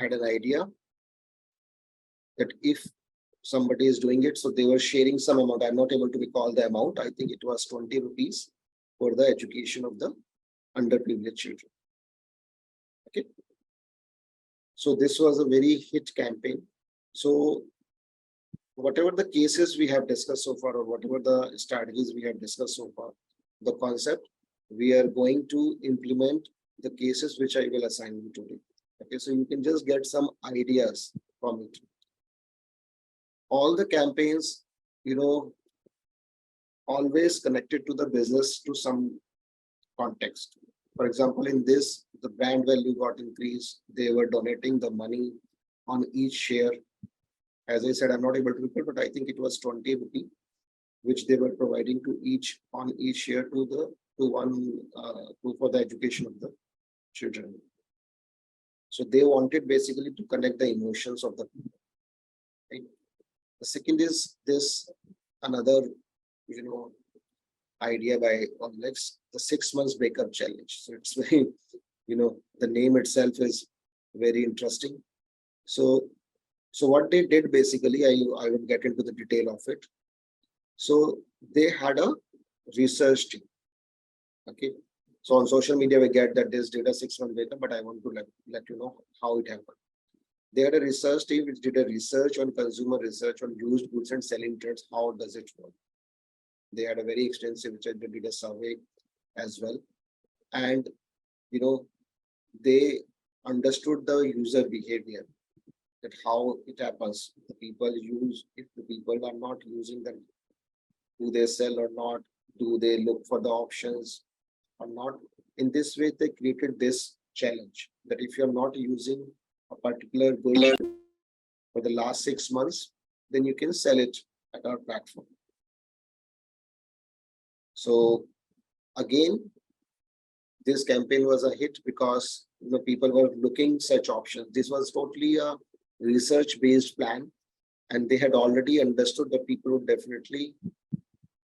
had an idea that if somebody is doing it, so they were sharing some amount. I'm not able to recall the amount. I think it was 20 rupees for the education of the underprivileged children. Okay. So this was a very hit campaign. So whatever the cases we have discussed so far, or whatever the strategies we have discussed so far, the concept, we are going to implement the cases which I will assign you today. Okay, so you can just get some ideas from it. All the campaigns, always connected to the business to some context. For example, in this, the brand value got increased. They were donating the money on each share. As I said, I'm not able to recall, but I think it was 20 rupees, which they were providing to each on each share for the education of the children. So they wanted basically to connect the emotions of the people. Right? The second is this another, idea by Alex, the 6 months breakup challenge. So it's very, the name itself is very interesting. So what they did basically, I will get into the detail of it. So they had a research team. Okay. So on social media, we get that this data 6 months breakup, but I want to let you know how it happened. They had a research team which did a research on consumer research on used goods and selling trends. How does it work? They had a very extensive, which they did a survey as well. And, they understood the user behavior, that how it happens. The people use, if the people are not using them, do they sell or not? Do they look for the options or not? In this way, they created this challenge that if you're not using a particular good for the last 6 months, then you can sell it at our platform. So again, this campaign was a hit because people were looking such options. This was totally a research-based plan, and they had already understood that people would definitely,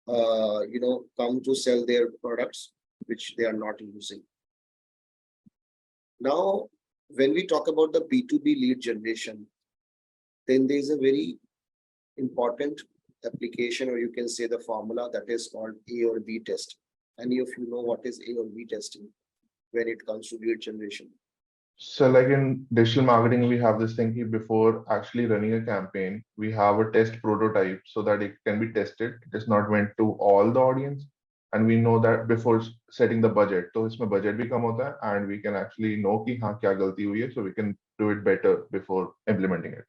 come to sell their products which they are not using. Now, when we talk about the B2B lead generation, then there is a very important application, or you can say the formula, that is called A or B testing. Any of you know what is A or B testing when it comes to lead generation? So like in digital marketing, we have this thing before actually running a campaign, we have a test prototype so that it can be tested. It is not went to all the audience. And we know that before setting the budget, so इसमें budget भी कम होता है, and we can actually know कि हाँ क्या गलती हुई है, so we can do it better before implementing it.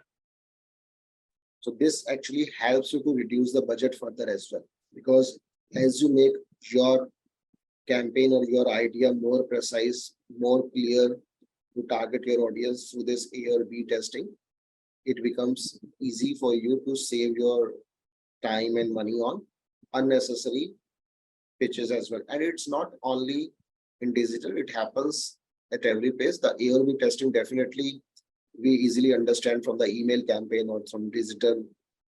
So this actually helps you to reduce the budget further as well, because as you make your campaign or your idea more precise, more clear to target your audience through this A or B testing, it becomes easy for you to save your time and money on unnecessary pitches as well. And it's not only in digital, it happens at every place. The A or B testing definitely we easily understand from the email campaign or from digital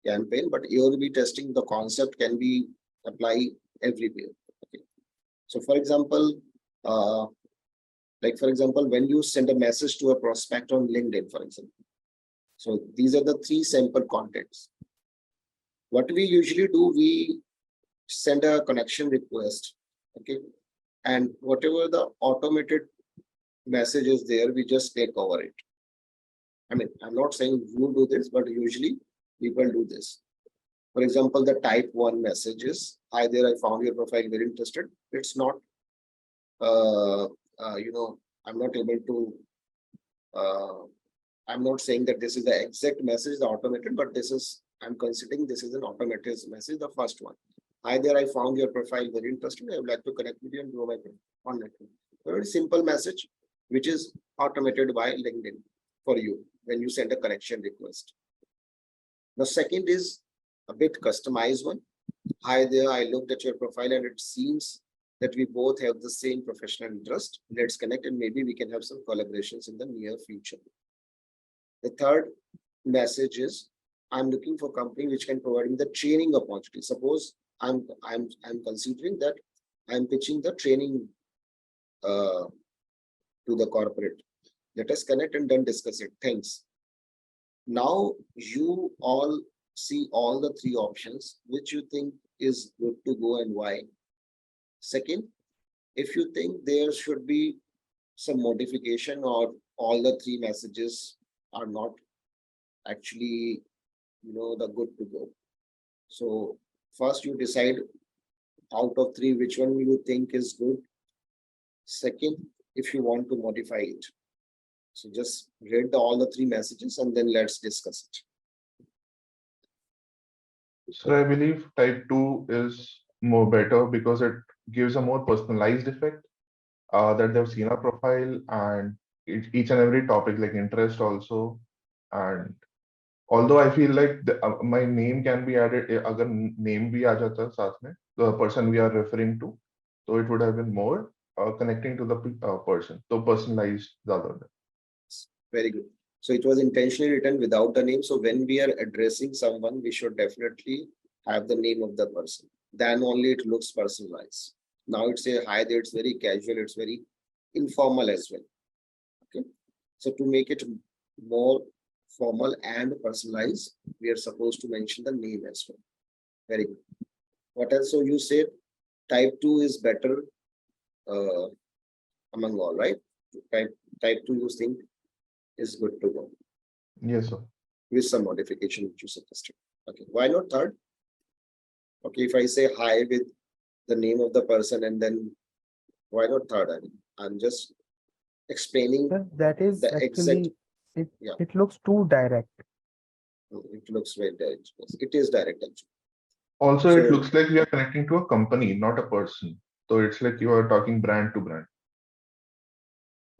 campaign, but A or B testing, the concept can be applied everywhere. Okay. So for example, when you send a message to a prospect on LinkedIn, for example. So these are the 3 sample contents. What we usually do, we send a connection request. Okay. And whatever the automated message is there, we just click over it. I mean, I'm not saying you do this, but usually people do this. For example, the type 1 message is, hi there, I found your profile very interested. It's not, I'm not able to, I'm not saying that this is the exact message, the automated, but this is, I'm considering this is an automated message, the first one. Hi there, I found your profile very interesting. I would like to connect with you and grow my on network. A very simple message, which is automated by LinkedIn for you when you send a connection request. The second is a bit customized one. Hi there, I looked at your profile and it seems that we both have the same professional interest. Let's connect and maybe we can have some collaborations in the near future. The third message is, I'm looking for a company which can provide me the training opportunity. Suppose I'm considering that I'm pitching the training to the corporate. Let us connect and then discuss it. Thanks. Now you all see all the three options, which you think is good to go and why. Second, if you think there should be some modification or all the three messages are not actually, the good to go. So first you decide out of three, which one you think is good. Second, if you want to modify it. So just read all the three messages and then let's discuss it. So I believe type 2 is more better because it gives a more personalized effect that they've seen our profile and each and every topic like interest also. And although I feel like my name can be added, agar name bhi aa jata hai saath mein, the person we are referring to, so it would have been more connecting to the person, so personalized zyada hai. Very good. So it was intentionally written without the name. So when we are addressing someone, we should definitely have the name of the person. Then only it looks personalized. Now it's a hi there, it's very casual, it's very informal as well. Okay. So to make it more formal and personalized, we are supposed to mention the name as well. Very good. What else? So you said type 2 is better among all, right? Type 2 you think is good to go. Yes, sir. With some modification which you suggested. Okay, why not third? Okay, if I say hi with the name of the person and then why not third? I mean, I'm just explaining. Sir, that is the exact. It looks too direct. It looks very direct. Yes, it is direct actually. Also, So, it looks like we are connecting to a company, not a person. So it's like you are talking brand to brand.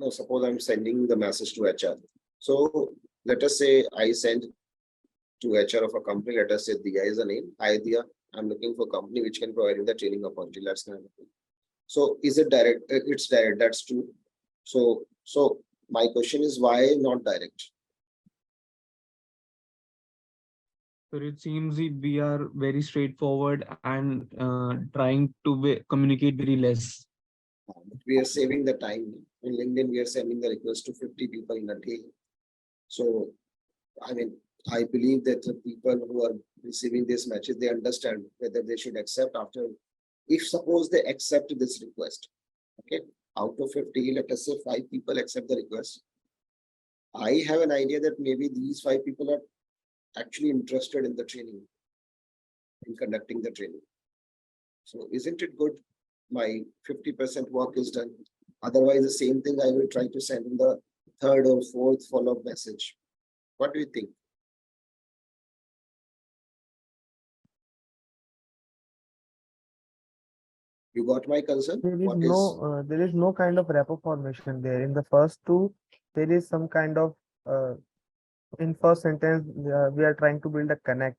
no, suppose I'm sending the message to HR. So let us say I send to HR of a company. Let us say Diya is a name. Hi Diya, I'm looking for a company which can provide you the training opportunity. Let's kind of. So is it direct? It's direct. That's true. So my question is why not direct? So it seems we are very straightforward and trying to communicate very less. We are saving the time. In LinkedIn, we are sending the request to 50 people in a day. So, I mean, I believe that the people who are receiving this message, they understand whether they should accept after, if suppose they accept this request, okay, out of 50, let us say 5 people accept the request. I have an idea that maybe these 5 people are actually interested in the training, in conducting the training. So isn't it good? My 50% work is done. Otherwise, the same thing I will try to send in the third or fourth follow-up message. What do you think? You got my concern? There is no kind of rapport formation there. In the first two, there is some kind of in first sentence we are trying to build a connect,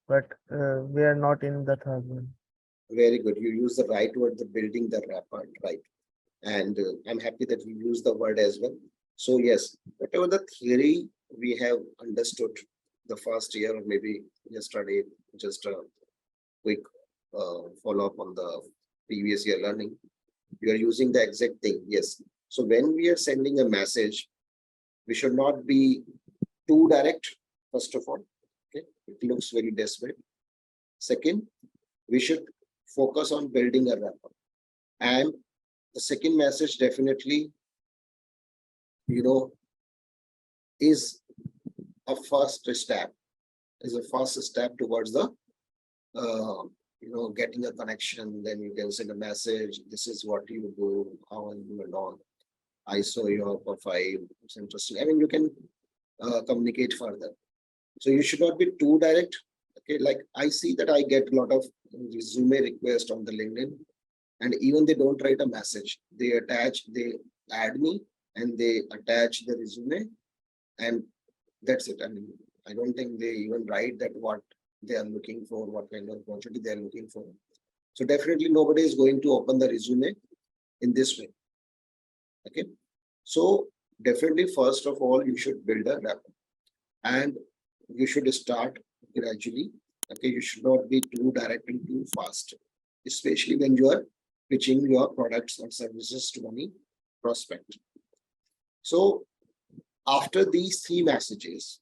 but we are not in the third one. Very good. You use the right word, the building the rapport, right? And I'm happy that you use the word as well. So yes, whatever the theory we have understood the first year or maybe yesterday, just a quick follow-up on the previous year learning. You are using the exact thing. Yes. So when we are sending a message, we should not be too direct, first of all. Okay, it looks very desperate. Second, we should focus on building a rapport. And the second message definitely, is a first step, towards the, getting a connection. Then you can send a message. This is what you do, how are you and all. I saw your profile. It's interesting. I mean, you can communicate further. So you should not be too direct. Okay, like I see that I get a lot of resume requests on the LinkedIn, and even they don't write a message. They add me and they attach the resume, and that's it. I mean, I don't think they even write that what they are looking for, what kind of opportunity they are looking for. So definitely nobody is going to open the resume in this way. Okay, so definitely first of all, you should build a rapport, and you should start gradually. Okay, you should not be too direct and too fast, especially when you are pitching your products or services to any prospect. So After these 3 messages,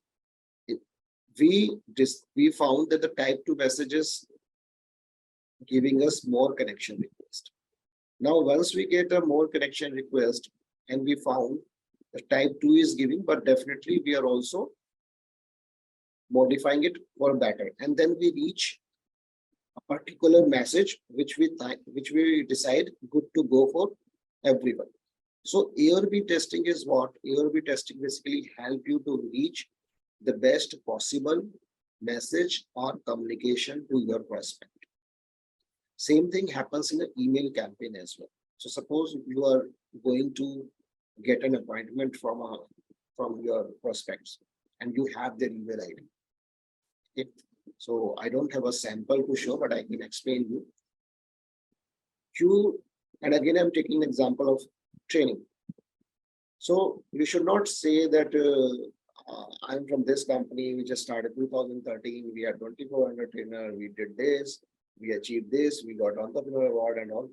we found that the type 2 messages giving us more connection request. Now, once we get a more connection request and we found the type 2 is giving, but definitely we are also modifying it for better. And then we reach a particular message which we decide good to go for everyone. So A/B testing is what? A/B testing basically help you to reach the best possible message or communication to your prospect. Same thing happens in an email campaign as well. So suppose you are going to get an appointment from your prospects and you have their email ID. Okay. So I don't have a sample to show, but I can explain you. And again, I'm taking an example of training. So you should not say that I'm from this company, we just started 2013, we had 2,400 trainer, we did this, we achieved this, we got entrepreneur award and all.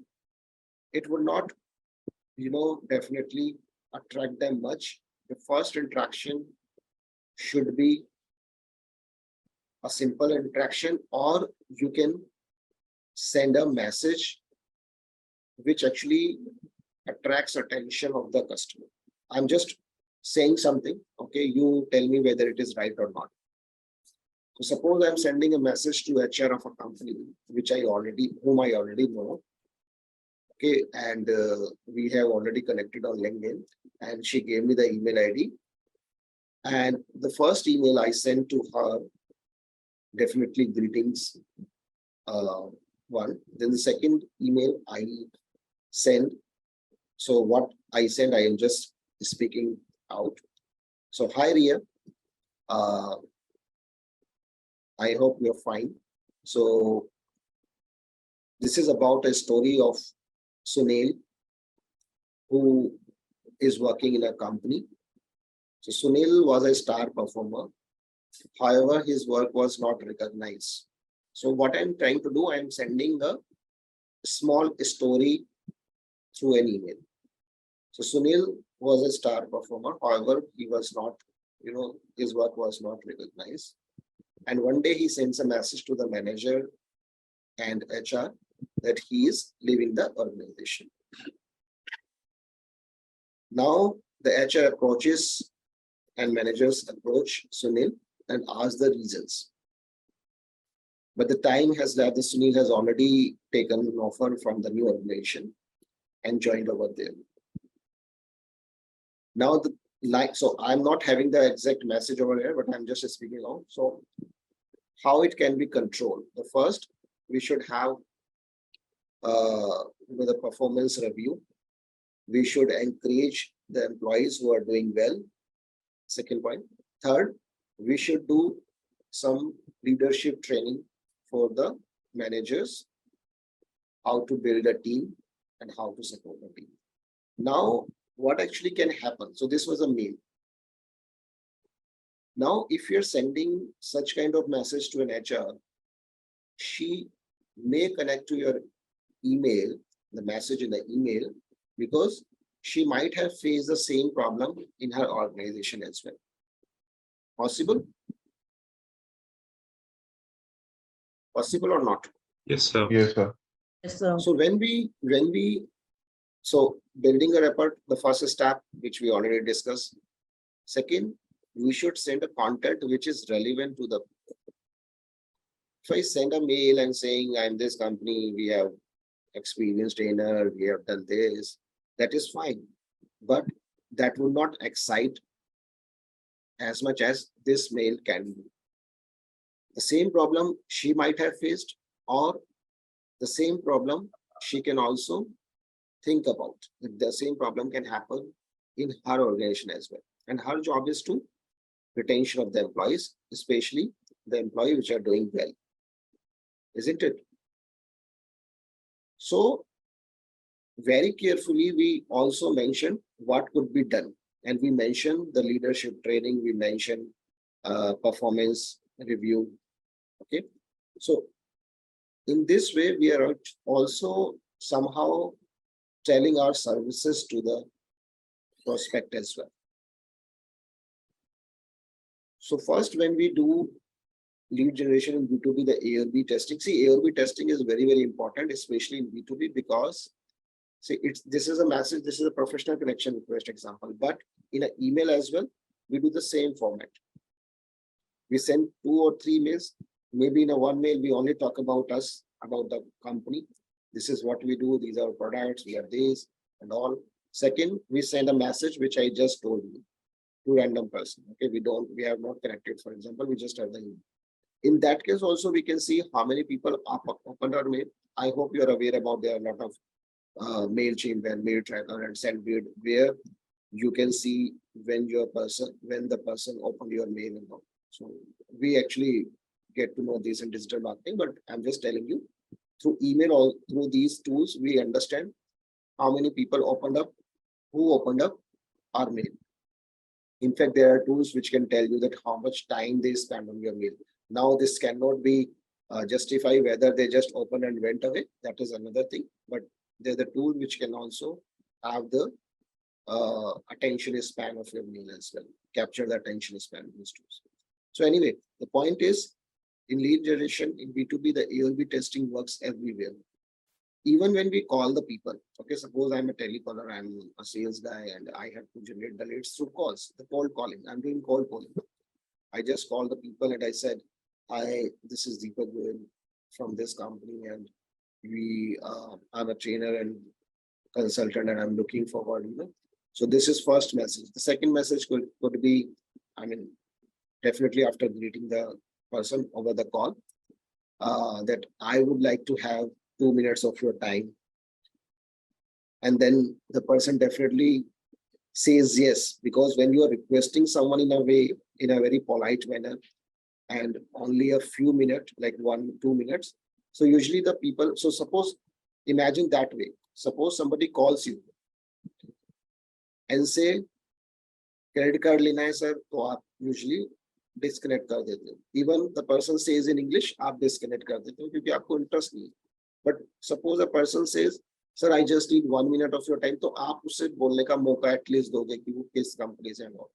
It would not, definitely attract them much. The first interaction should be a simple interaction, or you can send a message which actually attracts attention of the customer. I'm just saying something, okay, you tell me whether it is right or not. So suppose I'm sending a message to HR of a company whom I already know, okay, and we have already connected on LinkedIn, and she gave me the email ID, and the first email I sent to her, definitely greetings, one. Then the second email I send. So what I send, I am just speaking out. So hi Ria, I hope you're fine. So this is about a story of Sunil, who is working in a company. So Sunil was a star performer. However, his work was not recognized. So what I'm trying to do, I'm sending a small story through an email. So Sunil was a star performer. However, he was not, his work was not recognized. And one day he sends a message to the manager and HR that he is leaving the organization. Now the HR approaches and managers approach Sunil and ask the reasons. But the time has left. The Sunil has already taken an offer from the new organization and joined over there. Now so I'm not having the exact message over here, but I'm just speaking out. So how it can be controlled? The first, we should have the performance review. We should encourage the employees who are doing well. Second point. Third, we should do some leadership training for the managers, how to build a team and how to support a team. Now, what actually can happen? So this was a mail. Now, if you're sending such kind of message to an HR, she may connect to your email, the message in the email, because she might have faced the same problem in her organization as well. Possible? Possible or not? Yes, sir. Yes, sir. Yes, sir. So so building a report, the first step, which we already discussed. Second, we should send a content which is relevant to the. If I send a mail and saying I'm this company, we have experienced trainer, we have done this, that is fine. But that will not excite as much as this mail can do. The same problem she might have faced, or the same problem she can also think about. The same problem can happen in her organization as well. And her job is to retention of the employees, especially the employees which are doing well. Isn't it? So very carefully, we also mentioned what could be done. And we mentioned the leadership training, we mentioned performance review. Okay. So in this way, we are also somehow telling our services to the prospect as well. So first, when we do lead generation in B2B, the A or B testing. See, A or B testing is very, very important, especially in B2B, because see, this is a message, this is a professional connection request example, but in an email as well, we do the same format. We send 2 or 3 mails. Maybe in a one mail, we only talk about us, about the company. This is what we do. These are products, we are this and all. Second, we send a message, which I just told you, to random person. Okay, we have not connected, for example, we just have the email. In that case, also we can see how many people opened our mail. I hope you are aware about there are a lot of MailChimp and Mail Tracker and SendGrid, where you can see when the person opened your mail and all. So we actually get to know this in digital marketing, but I'm just telling you through email or through these tools, we understand how many people who opened up our mail. In fact, there are tools which can tell you that how much time they spend on your mail. Now, this cannot be justify whether they just opened and went away. That is another thing. But there's a tool which can also have the attention span of your mail as well. Capture the attention span of these tools. So anyway, the point is, in lead generation, in B2B, the A or B testing works everywhere. Even when we call the people, okay, suppose I'm a telecaller, I'm a sales guy, and I have to generate the leads through calls, the cold calling. I'm doing cold calling. I just called the people and I said, hi, this is 𝐒𝐚𝐳𝐿 from this company, and I'm a trainer and consultant, and I'm looking forward, So this is first message. The second message could be, definitely after greeting the person over the call, that I would like to have 2 minutes of your time. And then the person definitely says yes, because when you are requesting someone in a very polite manner, and only a few minutes, like 1-2 minutes. So usually the people, so suppose, imagine that way. Suppose somebody calls you and say, credit card lena hai sir, to aap usually disconnect kar dete ho. Even the person says in English, aap disconnect kar dete ho, kyunki aapko interest nahi. But suppose a person says, sir, I just need 1 minute of your time, to aap usse bolne ka mauka at least doge ki wo kis company se hai.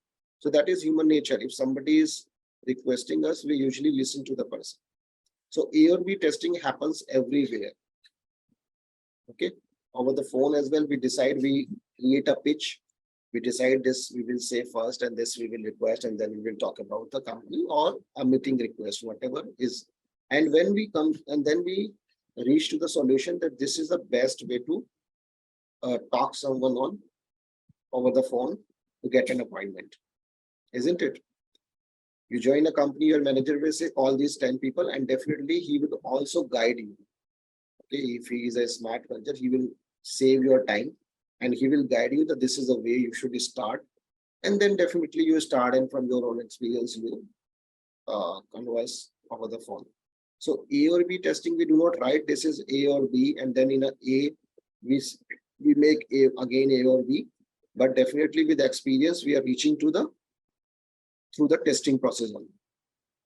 So that is human nature. If somebody is requesting us, we usually listen to the person. So A or B testing happens everywhere. Okay, over the phone as well, we decide, we create a pitch. We decide this we will say first, and this we will request, and then we will talk about the company or a meeting request, whatever is. And when we come, and then we reach to the solution that this is the best way to talk someone on over the phone to get an appointment, isn't it? You join a company, your manager will say all these 10 people, and definitely he will also guide you. Okay, if he is a smart manager, he will save your time and he will guide you that this is the way you should start. And then definitely you start, and from your own experience, you converse over the phone. So A or B testing, we do not write this is A or B, and then in a A, we make again A or B, but definitely with experience, we are reaching to through the testing process only,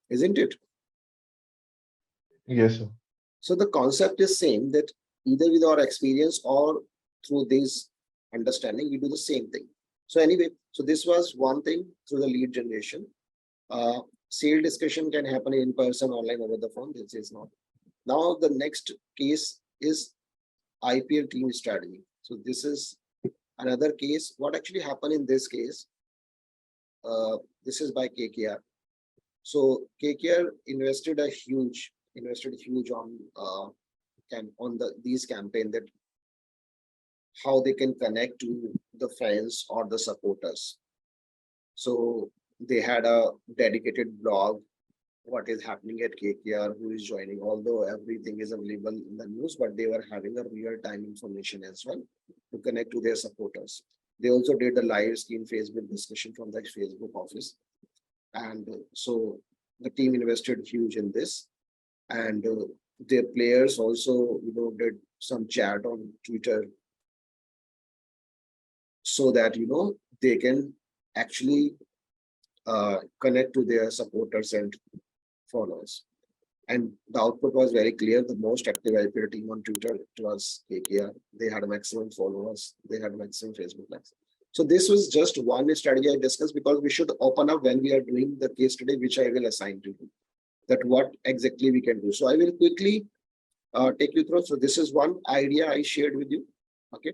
isn't it? Yes, sir. So the concept is same, that either with our experience or through this understanding, we do the same thing. So anyway, so this was one thing through the lead generation. Sale discussion can happen in person, online, over the phone. This is not. Now the next case is IPL team strategy. So this is another case. What actually happened in this case? This is by KKR. So KKR invested huge on these campaign, that how they can connect to the fans or the supporters. So they had a dedicated blog, what is happening at KKR, who is joining, although everything is available in the news, but they were having a real-time information as well to connect to their supporters. They also did the live stream Facebook discussion from the Facebook office. And so the team invested huge in this, and their players also, did some chat on Twitter, so that, they can actually connect to their supporters and followers. And the output was very clear. The most active IPL team on Twitter, it was KKR. They had maximum followers. They had maximum Facebook likes. So this was just one strategy I discussed, because we should open up when we are doing the case study, which I will assign to you, that what exactly we can do. So I will quickly take you through. So this is one idea I shared with you. Okay.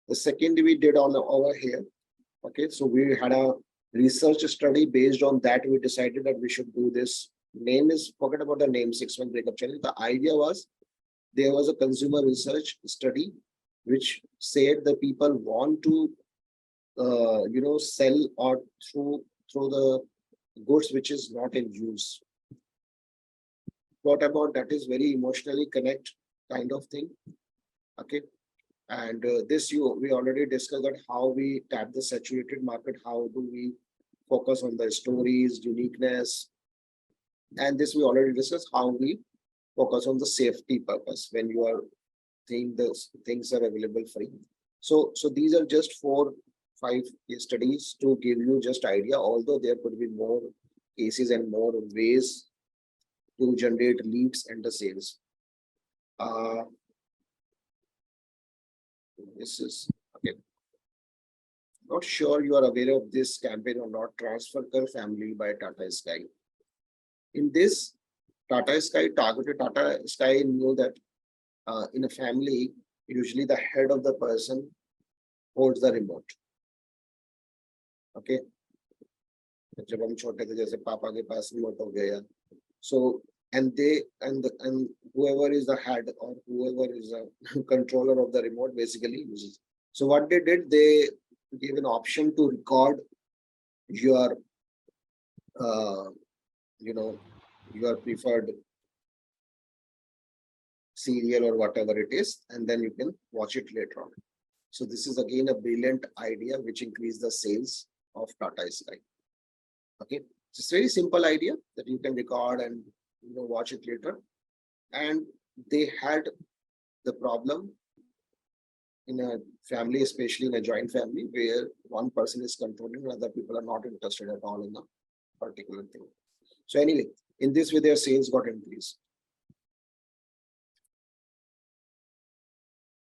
The second we did on over here. Okay. So we had a research study. Based on that, we decided that we should do this. Name is, forget about the name, 6-month breakup challenge. The idea was, there was a consumer research study which said the people want to sell or through the goods which is not in use. What about that is very emotionally connect kind of thing. Okay. And we already discussed that how we tap the saturated market, how do we focus on the stories, uniqueness. And this we already discussed, how we focus on the safety purpose when you are saying the things are available free. So these are just 4-5 case studies to give you just idea, although there could be more cases and more ways to generate leads and the sales. This is okay. Not sure you are aware of this campaign or not. Transferkar family by Tata Sky. In this, Tata Sky targeted. Tata Sky knew that in a family, usually the head of the person holds the remote. Okay. जब हम छोटे थे, जैसे पापा के पास remote हो गया. So and whoever is the head or whoever is a controller of the remote basically uses. So what they did, they gave an option to record your your preferred serial or whatever it is, and then you can watch it later on. So this is again a brilliant idea which increased the sales of Tata Sky. Okay, it's a very simple idea that you can record and watch it later. And they had the problem in a family, especially in a joint family, where one person is controlling and other people are not interested at all in a particular thing. So anyway, in this way their sales got increased.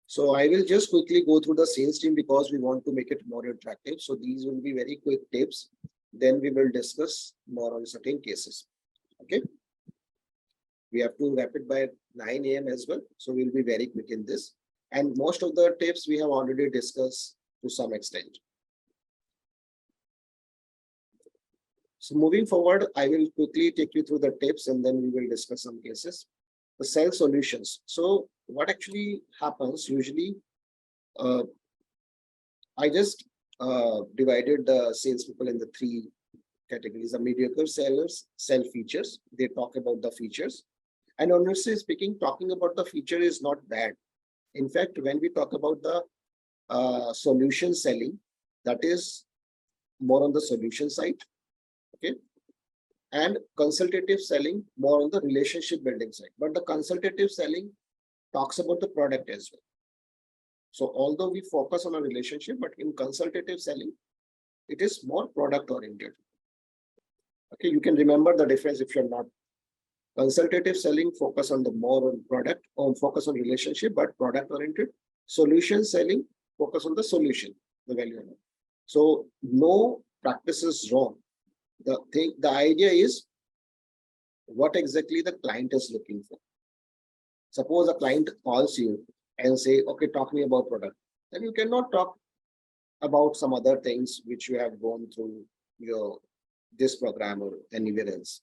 So I will just quickly go through the sales team because we want to make it more attractive. So these will be very quick tips. Then we will discuss more on certain cases. Okay. We have to wrap it by 9 a.m. as well. So we'll be very quick in this. And most of the tips we have already discussed to some extent. So moving forward, I will quickly take you through the tips and then we will discuss some cases. The sales solutions. So what actually happens usually, I just divided the salespeople in the 3 categories. The mediocre sellers sell features. They talk about the features. And honestly speaking, talking about the feature is not bad. In fact, when we talk about the solution selling, that is more on the solution side. Okay. And consultative selling more on the relationship building side. But the consultative selling talks about the product as well. So although we focus on a relationship, but in consultative selling, it is more product oriented. Okay, you can remember the difference if you're not. Consultative selling focus on the more on product, or focus on relationship, but product oriented. Solution selling focus on the solution, the value. So no practice is wrong. The idea is what exactly the client is looking for. Suppose a client calls you and say, okay, talk me about product. Then you cannot talk about some other things which you have gone through this program or anywhere else.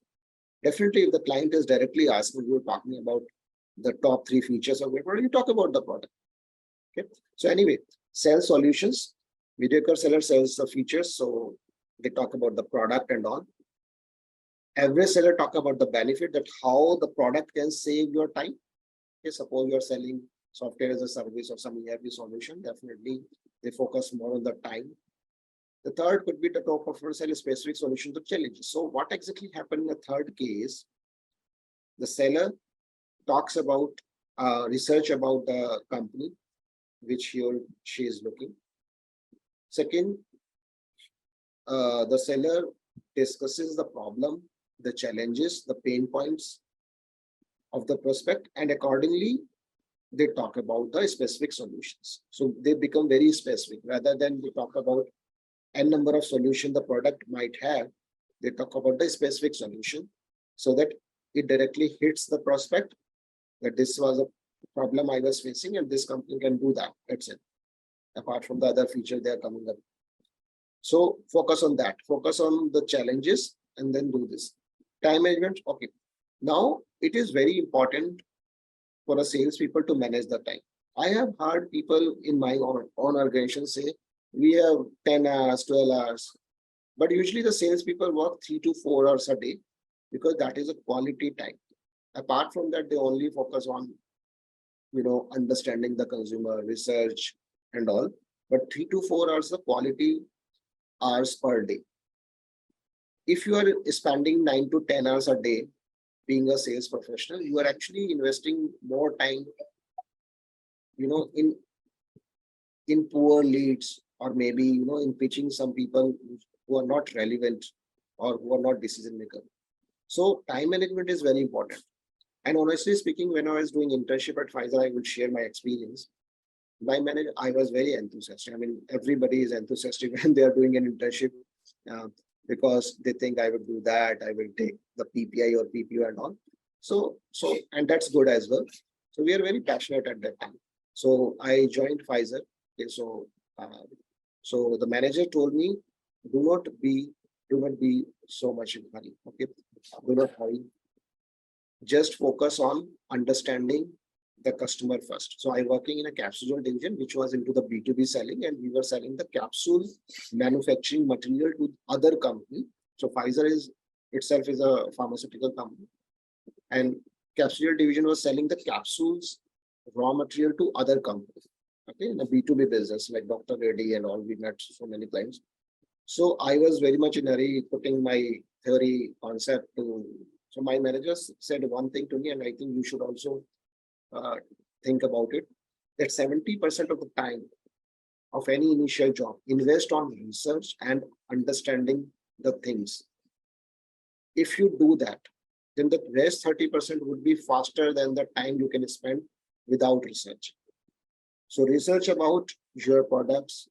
Definitely, if the client is directly asking you, talking about the top 3 features of your product, you talk about the product. Okay. So anyway, sell solutions. Mediocre seller sells the features, so they talk about the product and all. Average seller talk about the benefit, that how the product can save your time. Okay, suppose you are selling software as a service or some ERP solution, definitely they focus more on the time. The third could be the top performer sell a specific solution to challenges. So what exactly happened in the third case? The seller talks about research about the company which he or she is looking. Second, the seller discusses the problem, the challenges, the pain points of the prospect, and accordingly they talk about the specific solutions. So they become very specific rather than they talk about n number of solution the product might have, they talk about the specific solution so that it directly hits the prospect that this was a problem I was facing and this company can do that. That's it. Apart from the other feature they are coming up. So focus on that, focus on the challenges and then do this. Time management, okay. Now it is very important for a salespeople to manage the time. I have heard people in my own organization say, we have 10 hours, 12 hours, but usually the salespeople work 3 to 4 hours a day because that is a quality time. Apart from that, they only focus on, understanding the consumer, research and all, but 3 to 4 hours the quality hours per day. If you are spending 9 to 10 hours a day being a sales professional, you are actually investing more time, in poor leads, or maybe, in pitching some people who are not relevant or who are not decision maker. So time management is very important. And honestly speaking, when I was doing internship at Pfizer, I would share my experience. My manager, I was very enthusiastic. I mean, everybody is enthusiastic when they are doing an internship because they think I will do that, I will take the PPI or PPO and all. So, and that's good as well. So we are very passionate at that time. So I joined Pfizer. Okay, so the manager told me, do not be so much in hurry. Okay, do not hurry. Just focus on understanding the customer first. So I working in a capsule division, which was into the B2B selling, and we were selling the capsule manufacturing material to other company. So Pfizer itself is a pharmaceutical company, and capsule division was selling the capsules raw material to other companies. Okay, in a B2B business like Dr. Reddy and all, we met so many clients. So I was very much in a hurry putting my theory concept to. So my manager said one thing to me, and I think you should also think about it, that 70% of the time of any initial job, invest on research and understanding the things. If you do that, then the rest 30% would be faster than the time you can spend without research. So research about your products,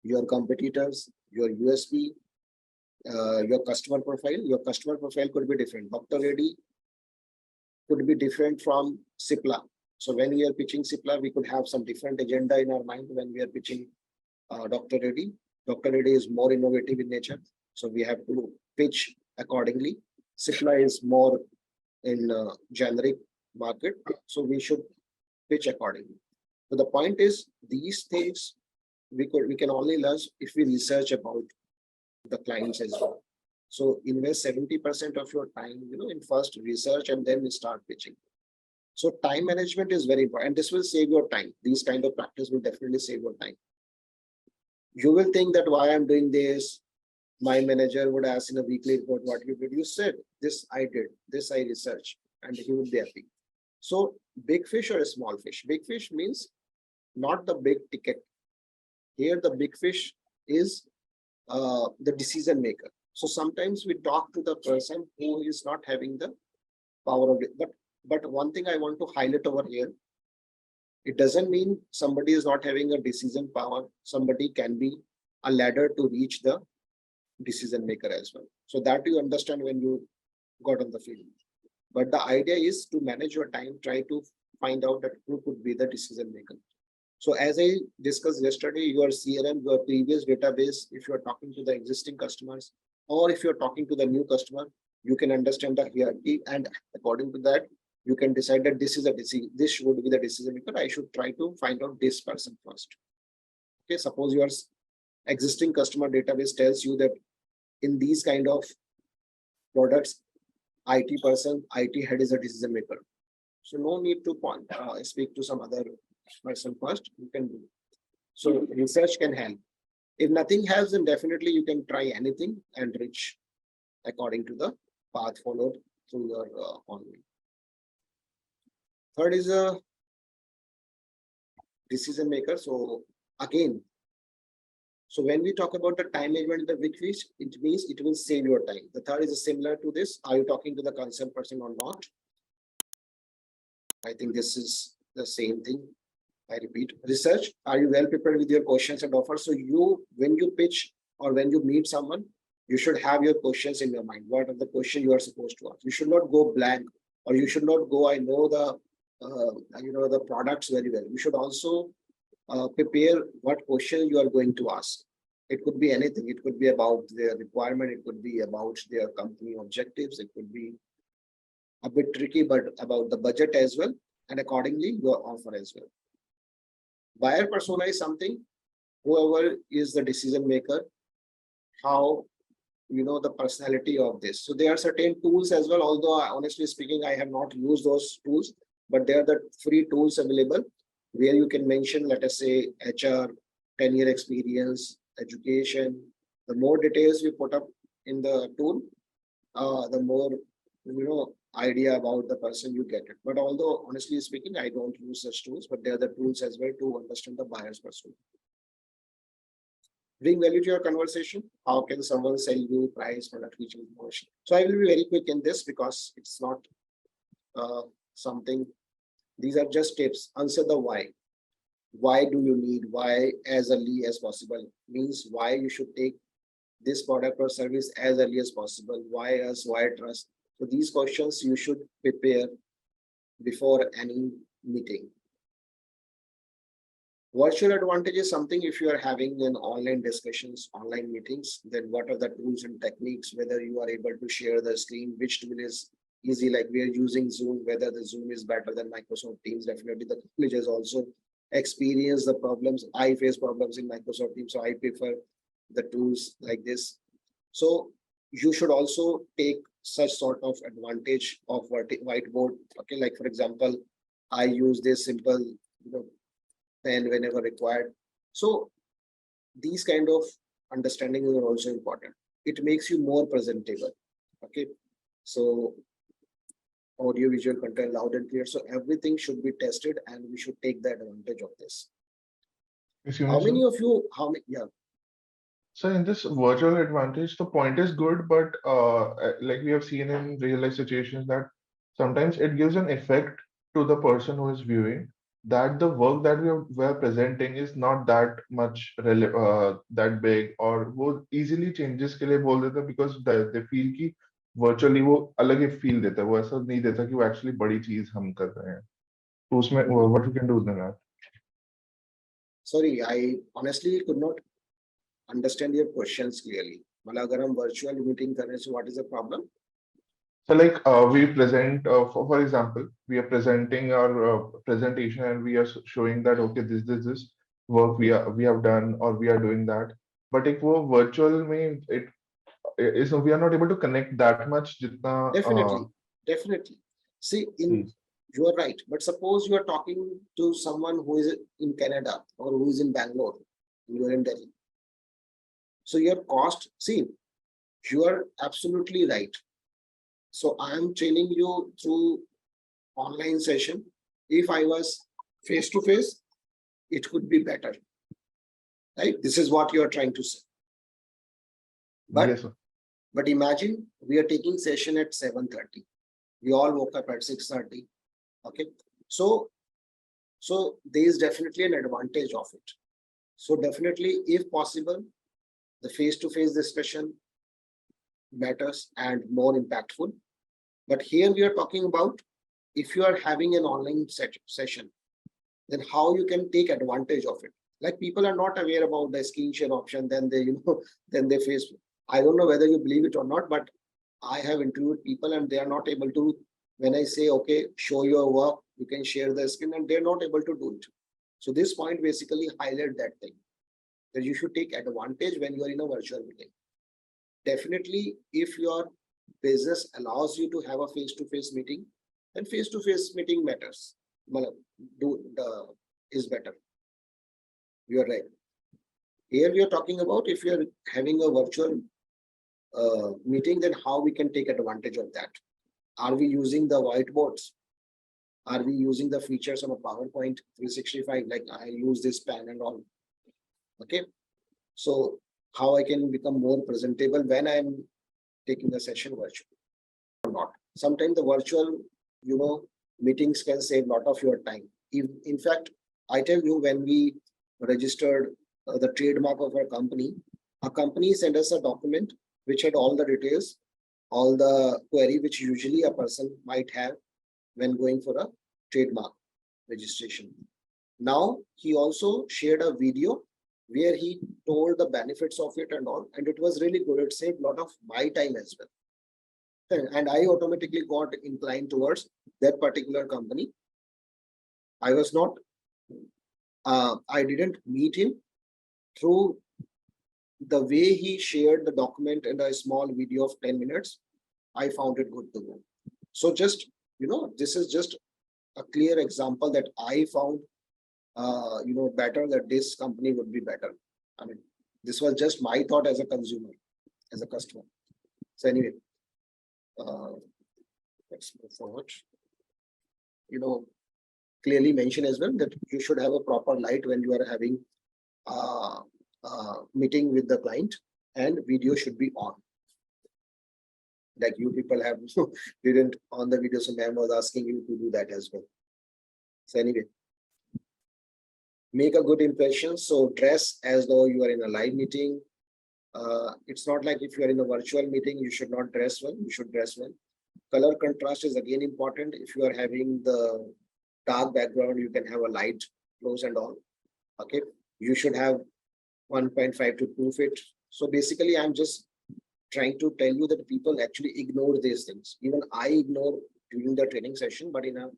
your competitors, your USP, your customer profile. Your customer profile could be different. Dr. Reddy could be different from Cipla. So when we are pitching Cipla, we could have some different agenda in our mind when we are pitching Dr. Reddy. Dr. Reddy is more innovative in nature, so we have to pitch accordingly. Cipla is more in generic market, so we should pitch accordingly. So the point is, these things we can only learn if we research about the clients as well. So invest 70% of your time, in first research and then start pitching. So time management is very important, and this will save your time. These kind of practice will definitely save your time. You will think that why I'm doing this, my manager would ask in a weekly report what you did. You said this I did, this I researched, and he would be happy. So big fish or a small fish? Big fish means not the big ticket. Here the big fish is the decision maker. So sometimes we talk to the person who is not having the power of it. But one thing I want to highlight over here, it doesn't mean somebody is not having a decision power. Somebody can be a ladder to reach the decision maker as well. So that you understand when you got on the field. But the idea is to manage your time, try to find out that who could be the decision maker. So as I discussed yesterday, your CRM, your previous database, if you're talking to the existing customers, or if you're talking to the new customer, you can understand the hierarchy, and according to that, you can decide that this is a decision, this should be the decision maker. I should try to find out this person first. Okay, suppose your existing customer database tells you that in these kind of products, IT person, IT head is a decision maker. So no need to speak to some other person first. You can do. So research can help. If nothing helps, then definitely you can try anything and reach according to the path followed through your online. Third is a decision maker. So again, so when we talk about the time management in the big fish, it means it will save your time. The third is similar to this. Are you talking to the concerned person or not? I think this is the same thing. I repeat, research. Are you well prepared with your questions and offers? So when you pitch or when you meet someone, you should have your questions in your mind. What are the questions you are supposed to ask? You should not go blank, or you should not go, I know the products very well. You should also prepare what question you are going to ask. It could be anything. It could be about their requirement. It could be about their company objectives. It could be a bit tricky, but about the budget as well, and accordingly your offer as well. Buyer persona is something, whoever is the decision maker, how the personality of this. So there are certain tools as well, although honestly speaking, I have not used those tools, but there are the free tools available where you can mention, let us say, HR, 10-year experience, education. The more details we put up in the tool, the more idea about the person you get it. But although honestly speaking, I don't use such tools, but there are the tools as well to understand the buyer's persona. Bring value to your conversation. How can someone sell you price, product, feature, information? So I will be very quick in this because it's not something. These are just tips. Answer the why. Why do you need? Why as early as possible? Means why you should take this product or service as early as possible. Why us? Why trust? So these questions you should prepare before any meeting. Virtual advantage is something, if you are having an online discussions, online meetings, then what are the tools and techniques, whether you are able to share the screen, which tool is easy, like we are using Zoom, whether the Zoom is better than Microsoft Teams. Definitely the college has also experienced the problems. I face problems in Microsoft Teams, so I prefer the tools like this. So you should also take such sort of advantage of whiteboard. Okay, like for example, I use this simple pen whenever required. So these kind of understanding are also important. It makes you more presentable. Okay, so audio visual content loud and clear. So everything should be tested and we should take the advantage of this. How many of you, yeah. So in this virtual advantage, the point is good, but like we have seen in real life situations that sometimes it gives an effect to the person who is viewing that the work that we are presenting is not that much that big, or वो easily changes के लिए बोल देते हैं because they feel कि virtually वो अलग ही feel देता है, वो ऐसा नहीं देता कि वो actually बड़ी चीज हम कर रहे हैं. तो उसमें what you can do then that? Sorry, I honestly could not understand your questions clearly. मतलब अगर हम virtual meeting कर रहे हैं, so what is the problem? So like we present, for example, we are presenting our presentation and we are showing that, okay, this work we have done or we are doing that. But if वो virtual में it is, we are not able to connect that much. जितना, definitely. See, you are right. But suppose you are talking to someone who is in Canada or who is in Bangalore, you are in Delhi. So your cost, see, you are absolutely right. So I am training you through online session. If I was face to face, it could be better. Right? This is what you are trying to say. But, yes, sir. But imagine we are taking session at 7:30. We all woke up at 6:30. Okay. So there is definitely an advantage of it. So definitely, if possible, the face-to-face discussion matters and more impactful. But here we are talking about if you are having an online session, then how you can take advantage of it. Like people are not aware about the screen share option, then they face. I don't know whether you believe it or not, but I have interviewed people and they are not able to. When I say, okay, show your work, you can share the screen, and they're not able to do it. So this point basically highlight that thing, that you should take advantage when you are in a virtual meeting. Definitely, if your business allows you to have a face-to-face meeting, then face-to-face meeting matters. Is better. You are right. Here we are talking about if you are having a virtual meeting, then how we can take advantage of that. Are we using the whiteboards? Are we using the features on a PowerPoint 365? Like I use this pen and all. Okay. So how I can become more presentable when I'm taking the session virtually or not. Sometimes the virtual, meetings can save a lot of your time. In fact, I tell you, when we registered the trademark of our company, A company sent us a document which had all the details, all the query which usually a person might have when going for a trademark registration. Now he also shared a video where he told the benefits of it and all, and it was really good. It saved a lot of my time as well. And I automatically got inclined towards that particular company. I was not, I didn't meet him. Through the way he shared the document and a small video of 10 minutes, I found it good to go. So just, this is just a clear example that I found, better, that this company would be better. I mean, this was just my thought as a consumer, as a customer. So anyway, let's move forward. Clearly mention as well that you should have a proper light when you are having meeting with the client, and video should be on. Like you people have didn't on the video, so ma'am was asking you to do that as well. So anyway, make a good impression. So dress as though you are in a live meeting. It's not like if you are in a virtual meeting, you should not dress well. You should dress well. Color contrast is again important. If you are having the dark background, you can have a light close and all. Okay, you should have 1.5 to 2 feet. So basically, I'm just trying to tell you that people actually ignore these things. Even I ignore during the training session, but in a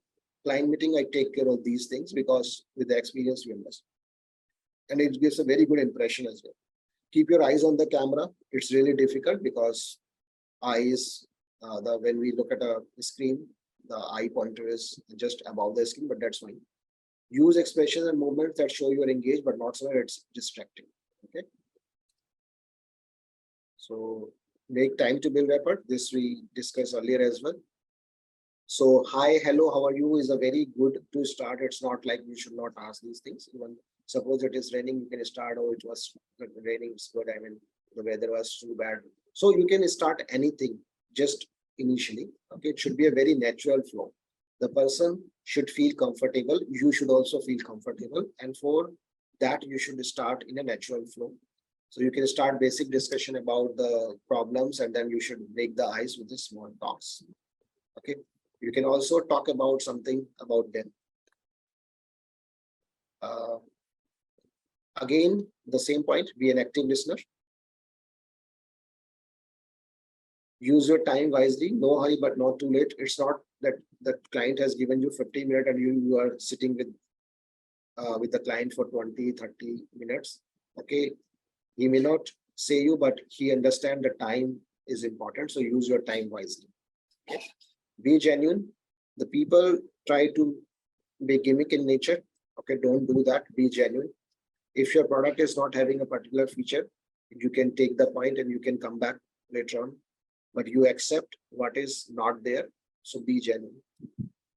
client meeting, I take care of these things because with the experience we understand. And it gives a very good impression as well. Keep your eyes on the camera. It's really difficult because eyes, when we look at a screen, the eye pointer is just above the screen, but that's fine. Use expressions and movements that show you are engaged, but not so that it's distracting. Okay. So make time to build rapport. This we discussed earlier as well. So hi, hello, how are you is a very good to start. It's not like you should not ask these things. Even suppose it is raining, you can start, oh, it was raining, it's good. I mean, the weather was too bad. So you can start anything just initially. Okay, it should be a very natural flow. The person should feel comfortable. You should also feel comfortable. And for that, you should start in a natural flow. So you can start basic discussion about the problems, and then you should break the ice with the small talks. Okay. You can also talk about something about them. Again, the same point, be an active listener. Use your time wisely, no hurry, but not too late. It's not that the client has given you 50 minutes and you are sitting with the client for 20, 30 minutes. Okay. He may not say you, but he understands the time is important. So use your time wisely. Okay. Be genuine. The people try to be gimmick in nature. Okay, don't do that. Be genuine. If your product is not having a particular feature, you can take the point and you can come back later on. But you accept what is not there. So be genuine.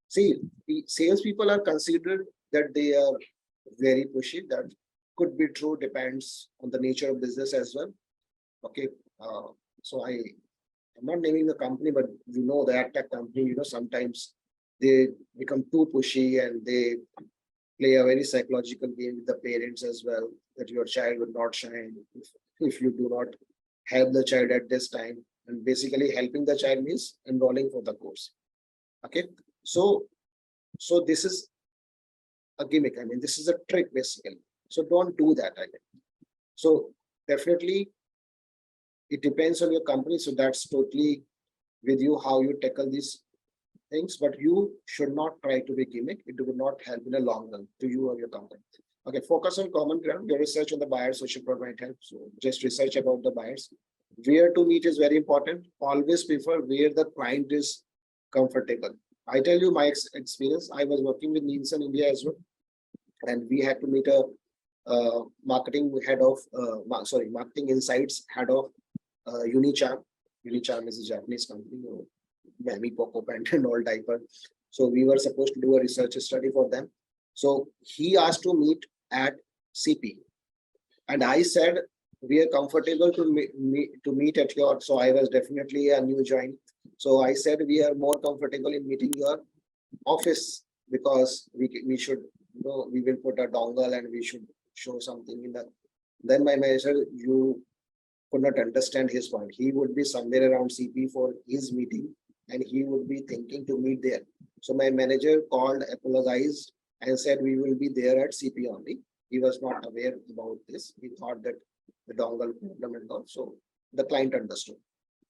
See, the salespeople are considered that they are very pushy. That could be true, depends on the nature of business as well. Okay, so I'm not naming the company, but the ad tech company, sometimes they become too pushy and they play a very psychological game with the parents as well, that your child will not shine if you do not help the child at this time. And basically helping the child means enrolling for the course. Okay, so this is a gimmick. I mean, this is a trick basically. So don't do that. I mean, so definitely it depends on your company. So that's totally with you how you tackle these things, but you should not try to be gimmick. It would not help in the long run to you or your company. Okay, focus on common ground. Your research on the buyers, social product might help. So just research about the buyers. Where to meet is very important. Always prefer where the client is comfortable. I tell you my experience. I was working with Nielsen India as well, and we had to meet a marketing head of marketing insights head of 𝐬𝐚𝐷𝐿. 𝐬𝐚𝐷𝐿 is a Japanese company, Mammy Poco Pant and all diaper. So we were supposed to do a research study for them. So he asked to meet at CP, and I said we are comfortable to meet at your. So I was definitely a new join. So I said we are more comfortable in meeting your office because we should we will put a dongle and we should show something in the. Then my manager, you could not understand his point. He would be somewhere around CP for his meeting and he would be thinking to meet there. So my manager called, apologized and said, we will be there at CP only. He was not aware about this. He thought that the dongle problem and all. So the client understood.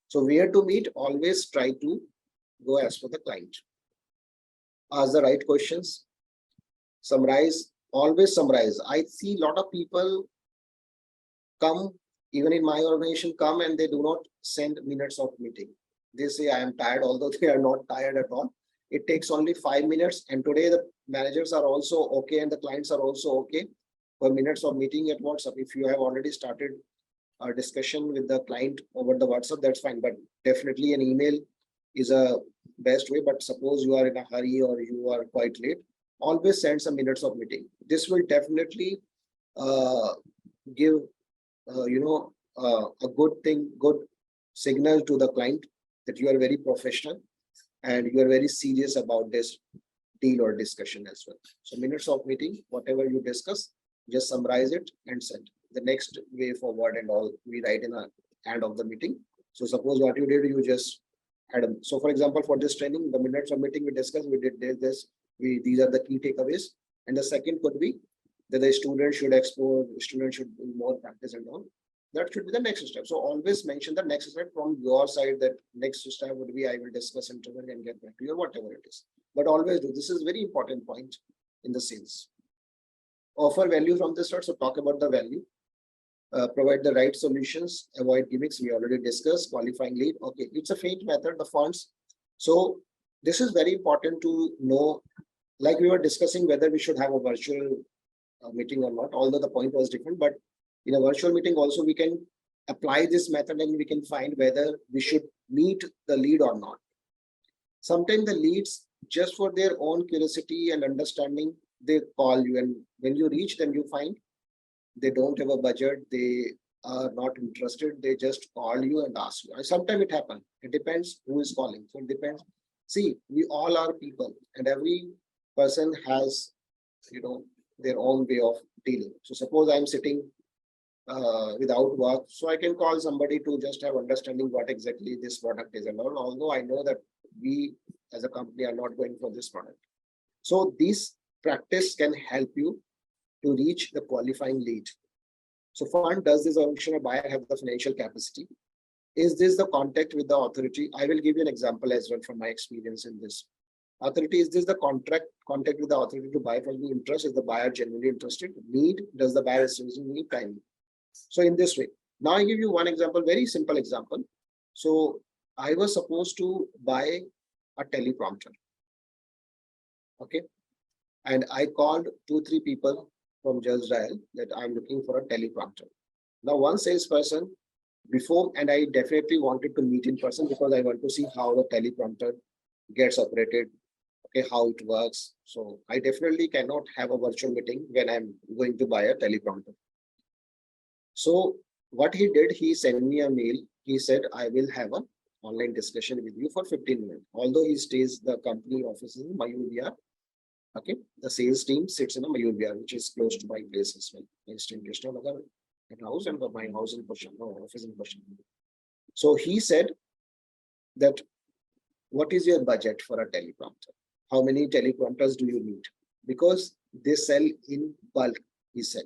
So where to meet, always try to go as per the client. Ask the right questions. Summarize, always summarize. I see a lot of people come, even in my organization, come and they do not send minutes of meeting. They say, I am tired, although they are not tired at all. It takes only 5 minutes. And today the managers are also okay and the clients are also okay for minutes of meeting at WhatsApp. If you have already started a discussion with the client over the WhatsApp, that's fine. But definitely an email is a best way. But suppose you are in a hurry or you are quite late, always send some minutes of meeting. This will definitely give a good signal to the client that you are very professional and you are very serious about this deal or discussion as well. So minutes of meeting, whatever you discuss, just summarize it and send. The next way forward and all we write in the end of the meeting. So suppose what you did, you just had so for example, for this training, the minutes of meeting we discussed, we did this, these are the key takeaways. And the second could be that the student should explore, the student should do more practice and all. That should be the next step. So always mention the next step from your side, that next step would be I will discuss internally and get back to you, whatever it is. But always do, this is very important point in the sales. Offer value from the start. So talk about the value. Provide the right solutions, avoid gimmicks. We already discussed. Qualifying lead. Okay, it's a faint method, the fonts. So this is very important to know, like we were discussing whether we should have a virtual meeting or not, although the point was different. But in a virtual meeting also we can apply this method and we can find whether we should meet the lead or not. Sometimes the leads, just for their own curiosity and understanding, they call you, and when you reach them, you find they don't have a budget, they are not interested, they just call you and ask you. Sometimes it happens. It depends who is calling. So it depends. See, we all are people and every person has, their own way of dealing. So suppose I'm sitting without work, so I can call somebody to just have understanding what exactly this product is and all, although I know that we as a company are not going for this product. So this practice can help you to reach the qualifying lead. So fund, does this organization or buyer have the financial capacity? Is this the contact with the authority? I will give you an example as well from my experience in this. Authority, is this the contact with the authority to buy from the interest? Is the buyer genuinely interested? Need, does the buyer is using need time? So in this way, now I give you one example, very simple example. So I was supposed to buy a teleprompter. Okay. And I called 2-3 people from 𝐒𝐽𝐲𝐬 that I'm looking for a teleprompter. Now one salesperson before, and I definitely wanted to meet in person because I want to see how the teleprompter gets operated, okay, how it works. So I definitely cannot have a virtual meeting when I'm going to buy a teleprompter. So what he did, he sent me a mail. He said, I will have an online discussion with you for 15 minutes. Although he stays, the company office in Mayur Vihar. Okay, the sales team sits in a Mayur Vihar, which is close to my place as well. I stay in Krishnanagar house and my house in Pashan, office in Pashan. So he said that, what is your budget for a teleprompter? How many teleprompters do you need? Because they sell in bulk, he said.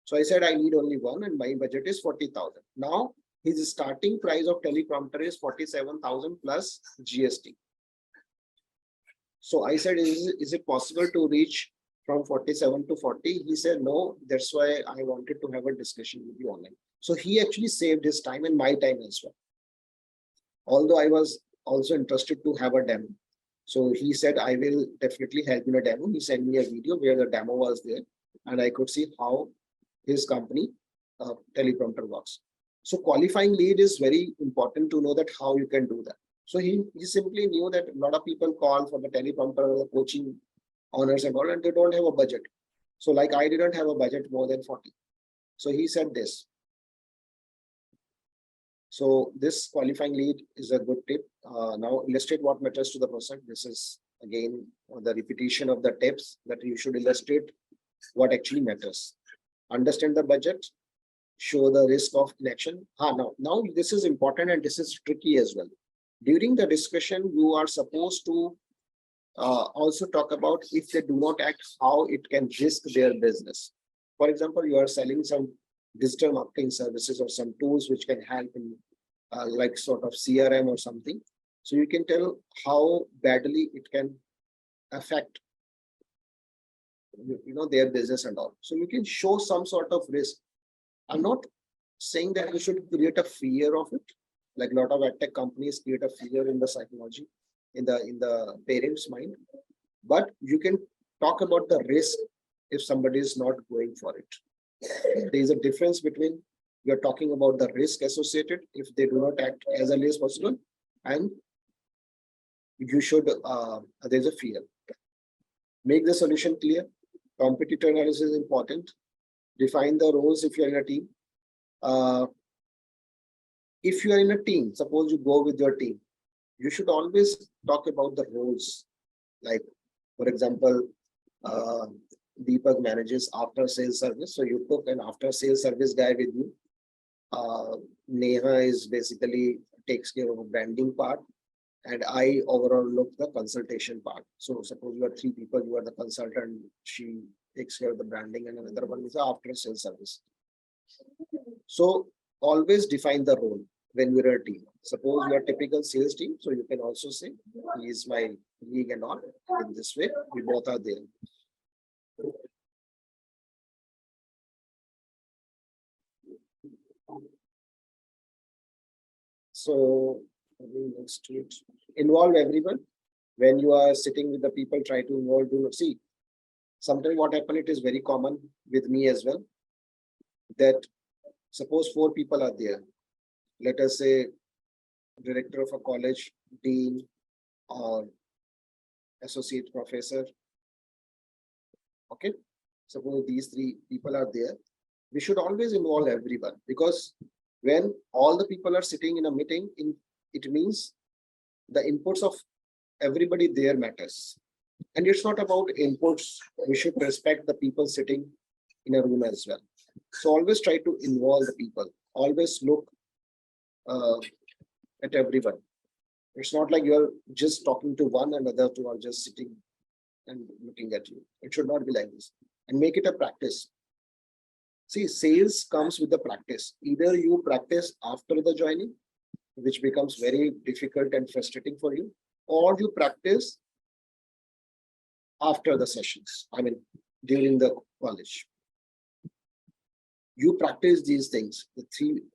So I said, I need only one and my budget is 40,000. Now his starting price of teleprompter is 47,000 plus GST. So I said, is it possible to reach from 47 to 40? He said, no, that's why I wanted to have a discussion with you online. So he actually saved his time and my time as well. Although I was also interested to have a demo. So he said, I will definitely help in a demo. He sent me a video where the demo was there and I could see how his company teleprompter works. So qualifying lead is very important to know that how you can do that. So he simply knew that a lot of people call for the teleprompter or the coaching honors and all, and they don't have a budget. So like I didn't have a budget more than 40. So he said this. So this qualifying lead is a good tip. Now illustrate what matters to the prospect. This is again the repetition of the tips that you should illustrate what actually matters. Understand the budget, show the risk of inaction. Now this is important and this is tricky as well. During the discussion, you are supposed to also talk about if they do not act, how it can risk their business. For example, you are selling some digital marketing services or some tools which can help in like sort of CRM or something. So you can tell how badly it can affect their business and all. So you can show some sort of risk. I'm not saying that you should create a fear of it, like a lot of edtech companies create a fear in the psychology, in the parents' mind. But you can talk about the risk if somebody is not going for it. There is a difference between you're talking about the risk associated if they do not act as early as possible, and you should there's a fear. Make the solution clear. Competitor analysis is important. Define the roles if you're in a team. If you are in a team, suppose you go with your team, you should always talk about the roles. Like, for example, Deepak manages after sales service. So you took an after sales service guy with you. Neha is basically takes care of the branding part, and I overall look the consultation part. So suppose you are 3 people, you are the consultant, she takes care of the branding, and another one is the after sales service. So always define the role when you're a team. Suppose you are a typical sales team, so you can also say, he is my league and all. In this way, we both are there. So next to it, involve everyone. When you are sitting with the people, try to involve. Do not see. Sometimes what happens, it is very common with me as well, that suppose 4 people are there. Let us say director of a college, dean, or associate professor. Okay, suppose these 3 people are there. We should always involve everyone, because when all the people are sitting in a meeting, it means the inputs of everybody there matters. And it's not about inputs. We should respect the people sitting in a room as well. So always try to involve the people. Always look at everyone. It's not like you're just talking to one and other 2 are just sitting and looking at you. It should not be like this. And make it a practice. See, sales comes with the practice. Either you practice after the joining, which becomes very difficult and frustrating for you, or you practice after the sessions. I mean, during the college. You practice these things.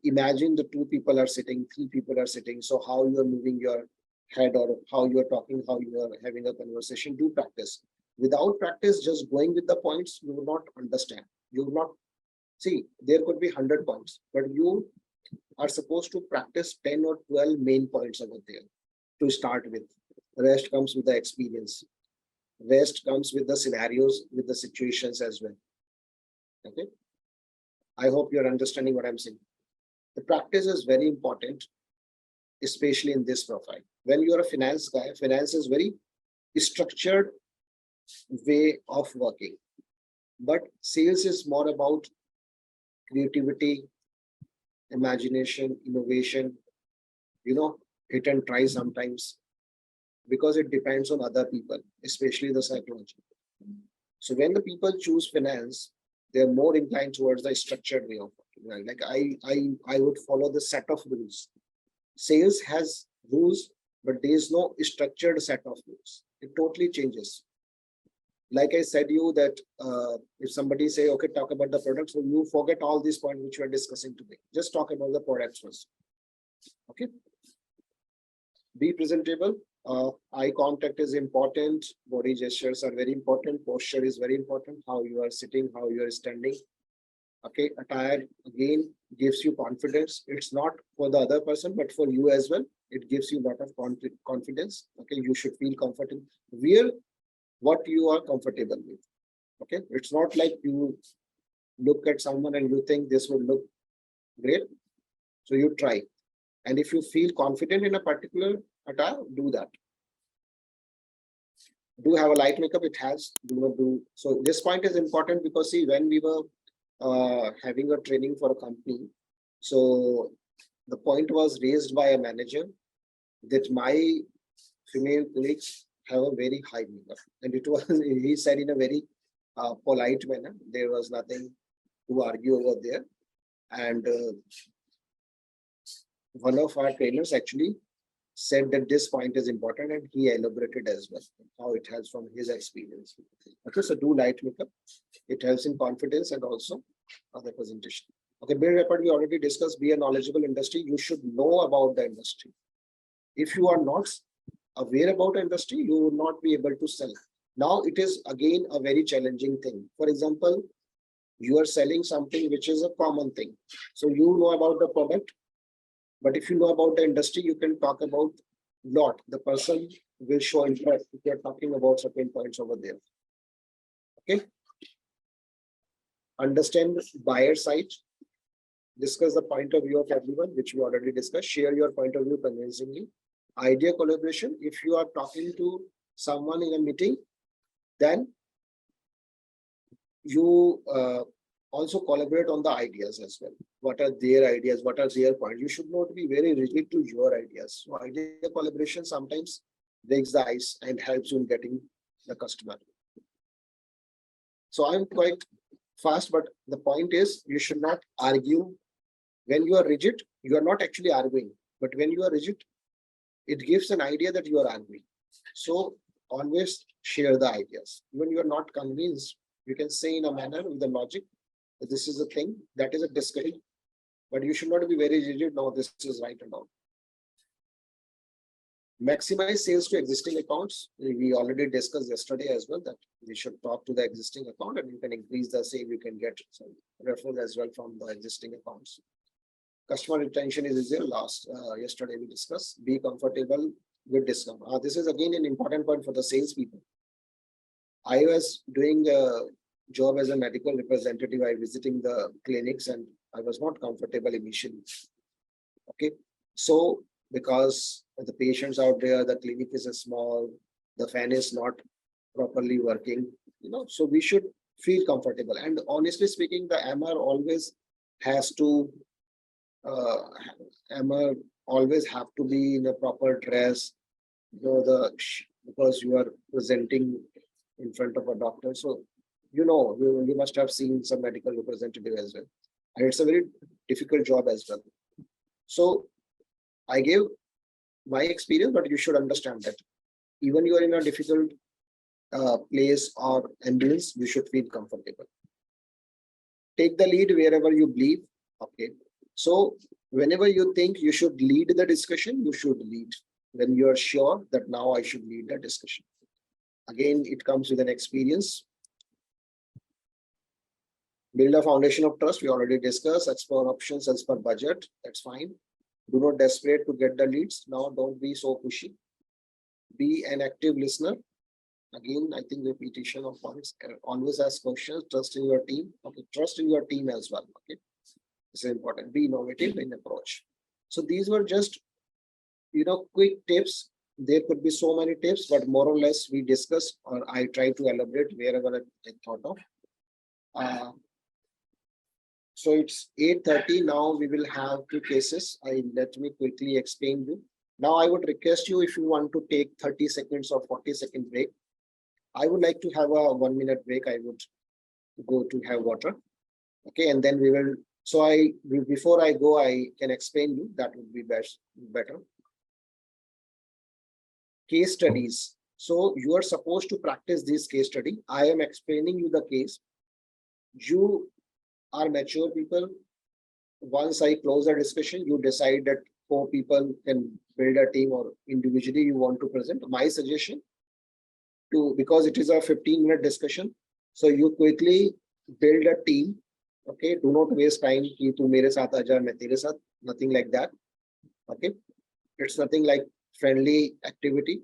Imagine the 2 people are sitting, 3 people are sitting. So how you are moving your head, or how you are talking, how you are having a conversation, do practice. Without practice, just going with the points, you will not understand. You will not see, there could be 100 points, but you are supposed to practice 10 or 12 main points over there to start with. The rest comes with the experience. Rest comes with the scenarios, with the situations as well. Okay. I hope you're understanding what I'm saying. The practice is very important, especially in this profile. When you're a finance guy, finance is very structured way of working. But sales is more about creativity, imagination, innovation, hit and try sometimes, because it depends on other people, especially the psychology. So when the people choose finance, they're more inclined towards the structured way of working. Right? Like I would follow the set of rules. Sales has rules, but there is no structured set of rules. It totally changes. Like I said you that if somebody say, okay, talk about the product, so you forget all these points which we are discussing today. Just talk about the products first. Okay. Be presentable. Eye contact is important. Body gestures are very important. Posture is very important. How you are sitting, how you are standing. Okay. Attire again gives you confidence. It's not for the other person, but for you as well. It gives you a lot of confidence. Okay. You should feel comfortable. Wear what you are comfortable with. Okay. It's not like you look at someone and you think this would look great. So you try. And if you feel confident in a particular attire, do that. Do have a light makeup, it has, do not do. So this point is important because see, when we were having a training for a company. So the point was raised by a manager that my female colleagues have a very high makeup, and it was he said in a very polite manner. There was nothing to argue over there, and one of our trainers actually said that this point is important, and he elaborated as well how it helps from his experience. Okay, so do light makeup. It helps in confidence and also other presentation. Okay, build rapport we already discussed. Be a knowledgeable industry. You should know about the industry. If you are not aware about industry, you will not be able to sell. Now it is again a very challenging thing. For example, you are selling something which is a common thing. So you know about the product, but if you know about the industry, you can talk about lot. The person will show interest if you are talking about certain points over there. Okay. Understand buyer side. Discuss the point of view of everyone, which we already discussed. Share your point of view convincingly. Idea collaboration. If you are talking to someone in a meeting, then you also collaborate on the ideas as well. What are their ideas? What are their points? You should not be very rigid to your ideas. So idea collaboration sometimes breaks the ice and helps you in getting the customer. So I'm quite fast, but the point is you should not argue. When you are rigid, you are not actually arguing. But when you are rigid, it gives an idea that you are arguing. So always share the ideas. When you are not convinced, you can say in a manner with the logic that this is a thing, that is a discussion. But you should not be very rigid. No, this is right and all. Maximize sales to existing accounts. We already discussed yesterday as well that we should talk to the existing account and you can increase the sale. You can get some referrals as well from the existing accounts. Customer retention is easier. Yesterday we discussed. Be comfortable with discount. This is again an important point for the salespeople. I was doing a job as a medical representative. I visiting the clinics and I was not comfortable initially. Okay, so because the patients out there, the clinic is a small, the fan is not properly working, so we should feel comfortable. And honestly speaking, the MR always has to always have to be in a proper dress, because you are presenting in front of a doctor. So, you must have seen some medical representative as well. And it's a very difficult job as well. So I gave my experience, but you should understand that even you are in a difficult place or ambience, you should feel comfortable. Take the lead wherever you believe. Okay. So whenever you think you should lead the discussion, you should lead. When you are sure that now I should lead the discussion. Again, it comes with an experience. Build a foundation of trust. We already discussed. Explore options as per budget. That's fine. Do not desperate to get the leads. Now, don't be so pushy. Be an active listener. Again, I think repetition of points. Always ask questions. Trust in your team. Okay, trust in your team as well. Okay, this is important. Be innovative in approach. So these were just, quick tips. There could be so many tips, but more or less we discussed, or I try to elaborate wherever I thought of. So it's 8:30 now. We will have two cases. Let me quickly explain you. Now I would request you, if you want to take 30 seconds or 40-second break. I would like to have a 1-minute break. I would go to have water. Okay, and then we will. So before I go, I can explain you. That would be better. Case studies. So you are supposed to practice this case study. I am explaining you the case. You are mature people. Once I close the discussion, you decide that 4 people can build a team or individually you want to present. My suggestion because it is a 15-minute discussion, so you quickly build a team. Okay, do not waste time. Ki tu mere saath aaja, main tere saath. Nothing like that. Okay, it's nothing like friendly activity.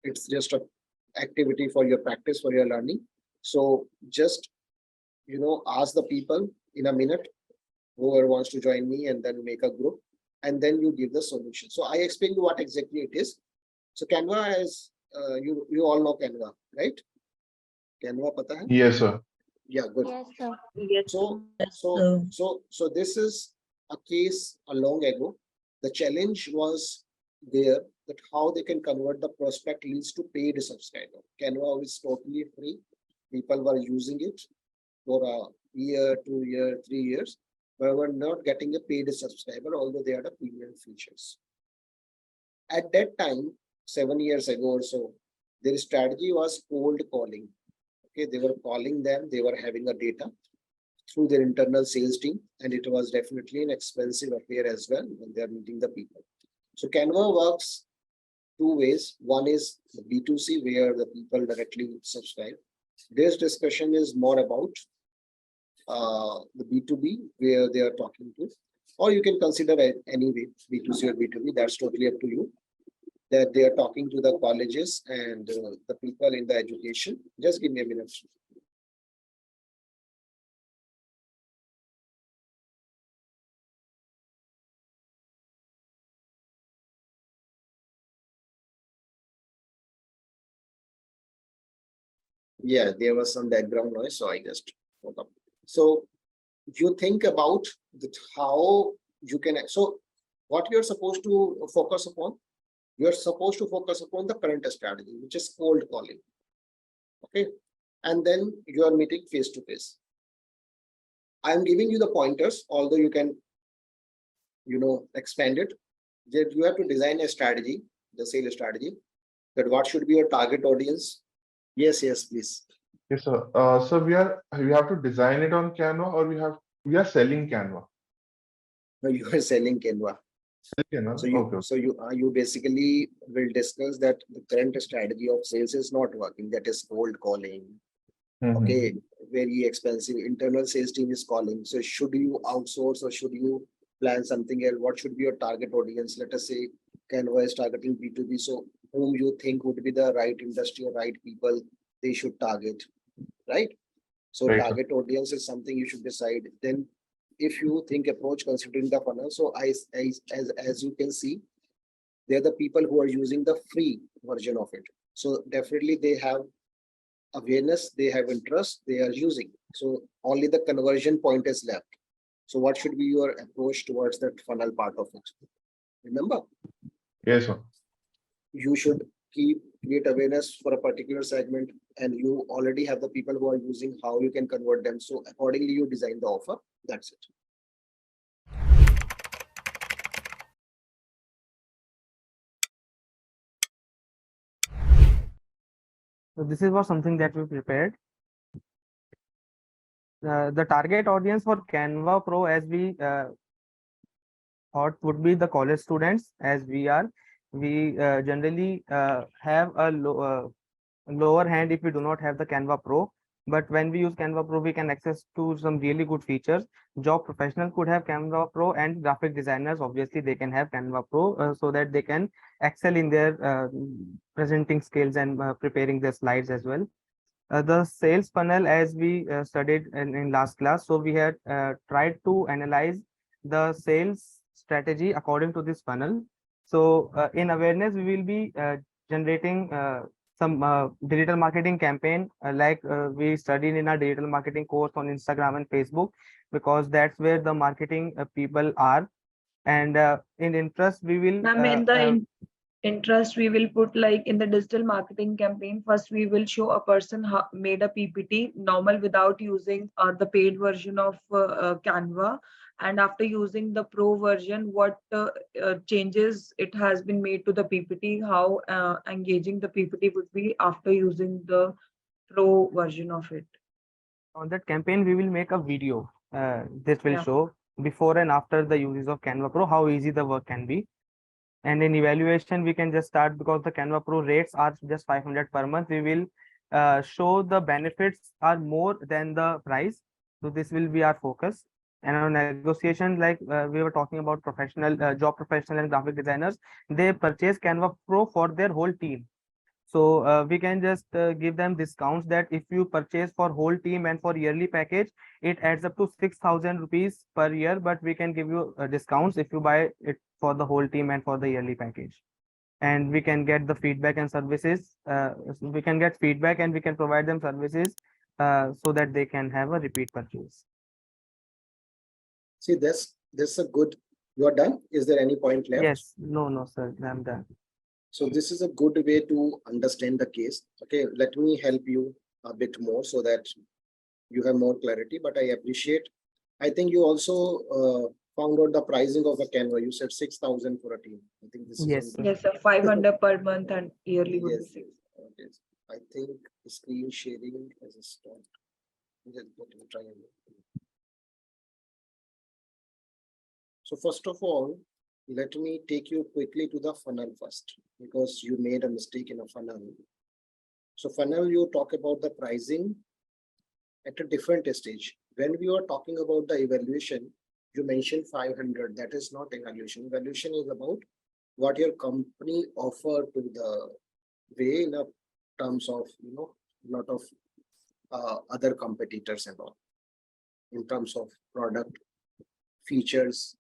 It's just a activity for your practice, for your learning. So just ask the people in a minute whoever wants to join me, and then make a group, and then you give the solution. So I explain you what exactly it is. So Canva is you all know Canva, right? Canva pata hai? Yes, sir. Yeah, good. Yes, sir. So, So, so this is a case a long ago. The challenge was there that how they can convert the prospect leads to paid subscriber. Canva is totally free. People were using it for a year, 2 year, 3 years, but were not getting a paid subscriber, although they had a premium features. At that time, 7 years ago or so, their strategy was cold calling. Okay, they were calling them, they were having a data through their internal sales team, and it was definitely an expensive affair as well when they are meeting the people. So Canva works two ways. One is the B2C, where the people directly subscribe. This discussion is more about the B2B, where they are talking to, or you can consider it any way, B2C or B2B, that's totally up to you. That they are talking to the colleges and the people in the education. Just give me a minute. Yeah, there was some background noise, so I just woke up. So you think about that how you can, so what you're supposed to focus upon, you're supposed to focus upon the current strategy, which is cold calling. Okay, and then you are meeting face to face. I'm giving you the pointers, although you can, expand it. That you have to design a strategy, the sales strategy, that what should be your target audience. Yes, yes, please. Yes, sir. So we have to design it on Canva, or we are selling Canva. No, you are selling Canva. Canva. So you, Okay. you basically will discuss that the current strategy of sales is not working. That is cold calling. Mhm. Okay, very expensive. Internal sales team is calling. So should you outsource or should you plan something else? What should be your target audience? Let us say Canva is targeting B2B. So whom you think would be the right industry or right people they should target, right? So Right, sir. target audience is something you should decide. Then if you think approach considering the funnel, so as you can see, they're the people who are using the free version of it. So definitely they have awareness, they have interest, they are using. So only the conversion point is left. So what should be your approach towards that funnel part of it? Remember, Yes, sir. you should create awareness for a particular segment, and you already have the people who are using, how you can convert them. So accordingly, you design the offer. That's it. So this is what something that we prepared. The target audience for Canva Pro, as we thought, would be the college students, as we generally have a lower hand if we do not have the Canva Pro. But when we use Canva Pro, we can access to some really good features. Job professional could have Canva Pro, and graphic designers, obviously, they can have Canva Pro, so that they can excel in their presenting skills and preparing their slides as well. The sales funnel, as we studied in last class, so we had tried to analyze the sales strategy according to this funnel. So in awareness, we will be generating some digital marketing campaign, like we studied in our digital marketing course on Instagram and Facebook, because that's where the marketing people are. And in interest, we will ma'am, in the interest, we will put like in the digital marketing campaign, first we will show a person made a PPT normal without using the paid version of Canva. And after using the pro version, what changes it has been made to the PPT, how engaging the PPT would be after using the pro version of it. on that campaign, we will make a video. This will Yeah. show before and after the uses of Canva Pro, how easy the work can be. And in evaluation, we can just start, because the Canva Pro rates are just 500 per month. We will show the benefits are more than the price. So this will be our focus. And on negotiation, like we were talking about professional, job professional and graphic designers, they purchase Canva Pro for their whole team. So we can just give them discounts, that if you purchase for whole team and for yearly package, it adds up to 6,000 rupees per year. But we can give you discounts if you buy it for the whole team and for the yearly package. And we can get the feedback and services. We can get feedback and we can provide them services so that they can have a repeat purchase. See, this is a good, you are done. Is there any point left? Yes, no, sir, I'm done. So this is a good way to understand the case. Okay, let me help you a bit more so that you have more clarity, but I appreciate. I think you also found out the pricing of a Canva. You said 6,000 for a team. I think this Yes, is sir. Yes, sir. 500 per month and yearly would be yes. 6. Okay. I think screen sharing has stopped. Let me try again. So first of all, let me take you quickly to the funnel first, because you made a mistake in a funnel. So funnel, you talk about the pricing at a different stage. When we were talking about the evaluation, you mentioned 500. That is not evaluation. Evaluation is about what your company offer to the way in a terms of, you know, lot of other competitors and all, in terms of product features,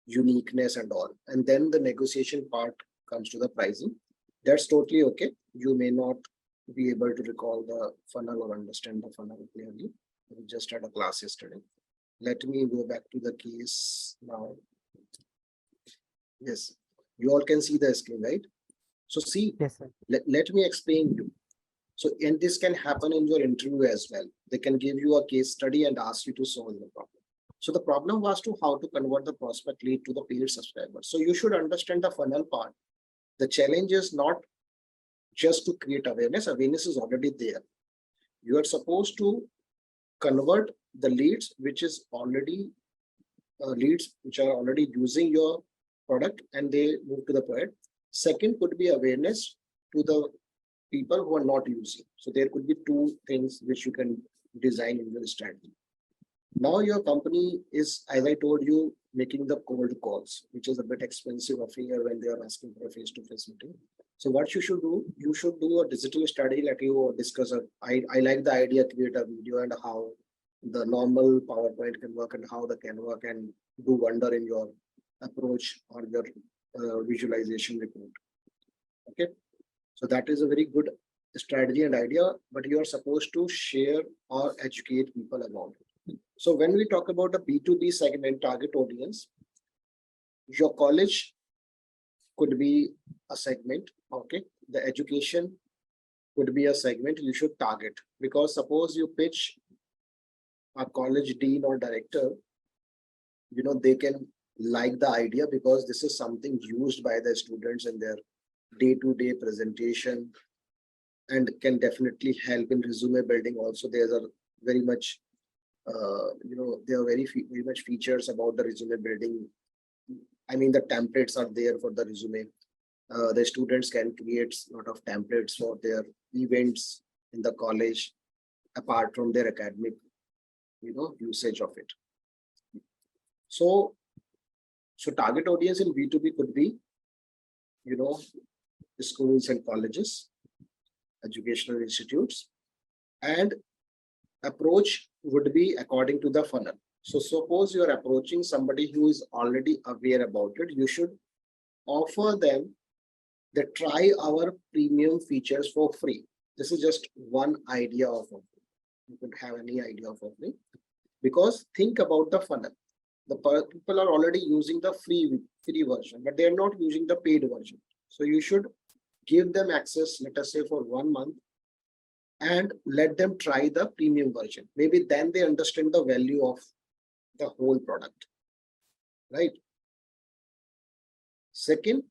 uniqueness and all. And then the negotiation part comes to the pricing. That's totally okay. You may not be able to recall the funnel or understand the funnel clearly. We just had a class yesterday. Let me go back to the case now. Yes, you all can see the screen, right? So see, Yes, sir. let me explain you. So, and this can happen in your interview as well. They can give you a case study and ask you to solve the problem. So the problem was to how to convert the prospect lead to the paid subscriber. So you should understand the funnel part. The challenge is not just to create awareness. Awareness is already there. You are supposed to convert the leads, which is already leads which are already using your product and they move to the product. Second could be awareness to the people who are not using. So there could be two things which you can design in your strategy. Now your company is, as I told you, making the cold calls, which is a bit expensive affair when they are asking for a face-to-face meeting. So what you should do a digital study like you discuss. I like the idea, create a video and how the normal PowerPoint can work and how the Canva can do wonder in your approach or your visualization report. Okay. So that is a very good strategy and idea, but you are supposed to share or educate people about it. So when we talk about the B2B segment target audience, your college could be a segment. Okay. The education could be a segment you should target, because suppose you pitch a college dean or director, you know, they can like the idea because this is something used by the students in their day-to-day presentation and can definitely help in resume building. Also, there's a very much, you know, there are very much features about the resume building. I mean, the templates are there for the resume. The students can create a lot of templates for their events in the college, apart from their academic, you know, usage of it. So target audience in B2B could be, you know, schools and colleges, educational institutes, and approach would be according to the funnel. So suppose you are approaching somebody who is already aware about it, you should offer them that try our premium features for free. This is just one idea of offering. You could have any idea of offering, because think about the funnel. The people are already using the free version, but they are not using the paid version. So you should give them access, let us say for 1 month, and let them try the premium version. Maybe then they understand the value of the whole product, right? Second,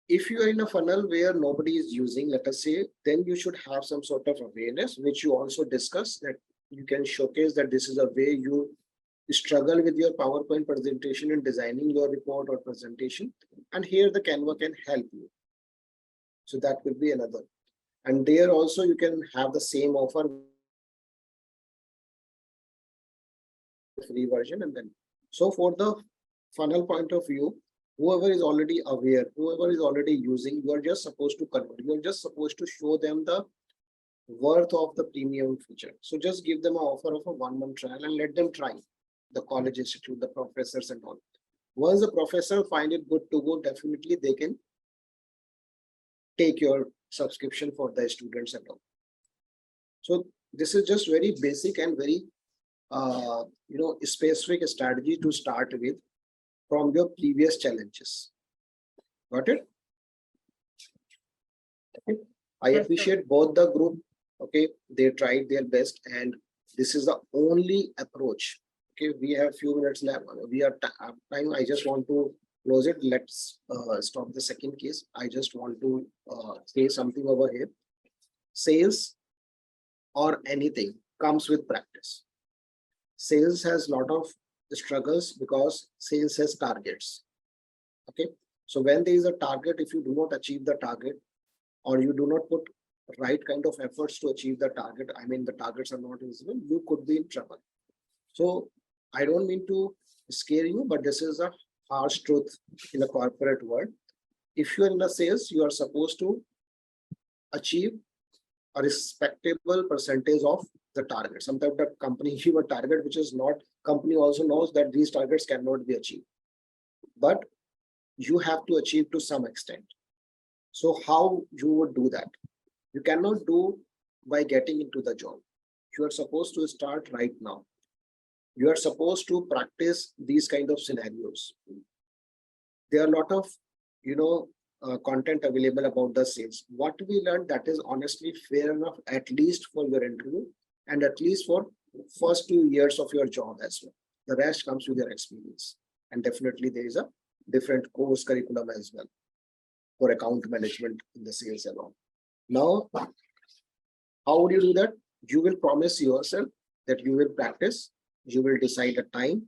if you are in a funnel where nobody is using, let us say, then you should have some sort of awareness, which you also discuss, that you can showcase that this is a way you struggle with your PowerPoint presentation and designing your report or presentation. And here the Canva can help you. So that could be another. And there also you can have the same offer, free version. And then, so for the funnel point of view, whoever is already aware, whoever is already using, you are just supposed to convert. You are just supposed to show them the worth of the premium feature. So just give them an offer of a 1 month trial and let them try. The college institute, the professors and all. Once the professor find it good to go, definitely they can take your subscription for the students and all. So this is just very basic and very specific strategy to start with from your previous challenges. Got it? Okay. I Yes, sir. appreciate both the group. Okay, they tried their best, and this is the only approach. Okay, we have few minutes left. We are time. I just want to close it. Let's stop the second case. I just want to say something over here. Sales or anything comes with practice. Sales has a lot of struggles because sales has targets. Okay, so when there is a target, if you do not achieve the target, or you do not put right kind of efforts to achieve the target, I mean the targets are not visible, you could be in trouble. So I don't mean to scare you, but this is a harsh truth in the corporate world. If you are in the sales, you are supposed to achieve a respectable percentage of the target. Sometimes the company give a target which is not, company also knows that these targets cannot be achieved, but you have to achieve to some extent. So how you would do that? You cannot do by getting into the job. You are supposed to start right now. You are supposed to practice these kind of scenarios. There are a lot of content available about the sales. What we learned, that is honestly fair enough, at least for your interview and at least for first 2 years of your job as well. The rest comes with your experience, and definitely there is a different course curriculum as well for account management in the sales alone. Now, how would you do that? You will promise yourself that you will practice, you will decide a time.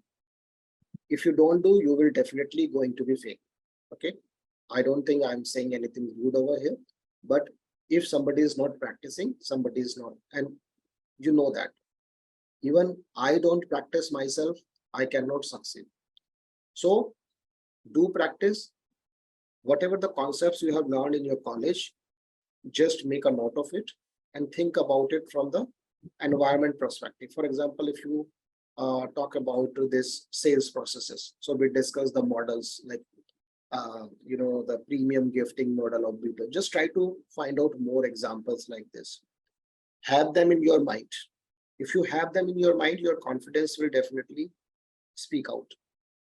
If you don't do, you will definitely going to be fake. Okay, I don't think I'm saying anything rude over here, but if somebody is not practicing, somebody is not, and you know that. Even I don't practice myself, I cannot succeed. So do practice. Whatever the concepts you have learned in your college, just make a note of it and think about it from the environment perspective. For example, if you talk about this sales processes, so we discuss the models like the premium gifting model of B2. Just try to find out more examples like this. Have them in your mind. If you have them in your mind, your confidence will definitely speak out.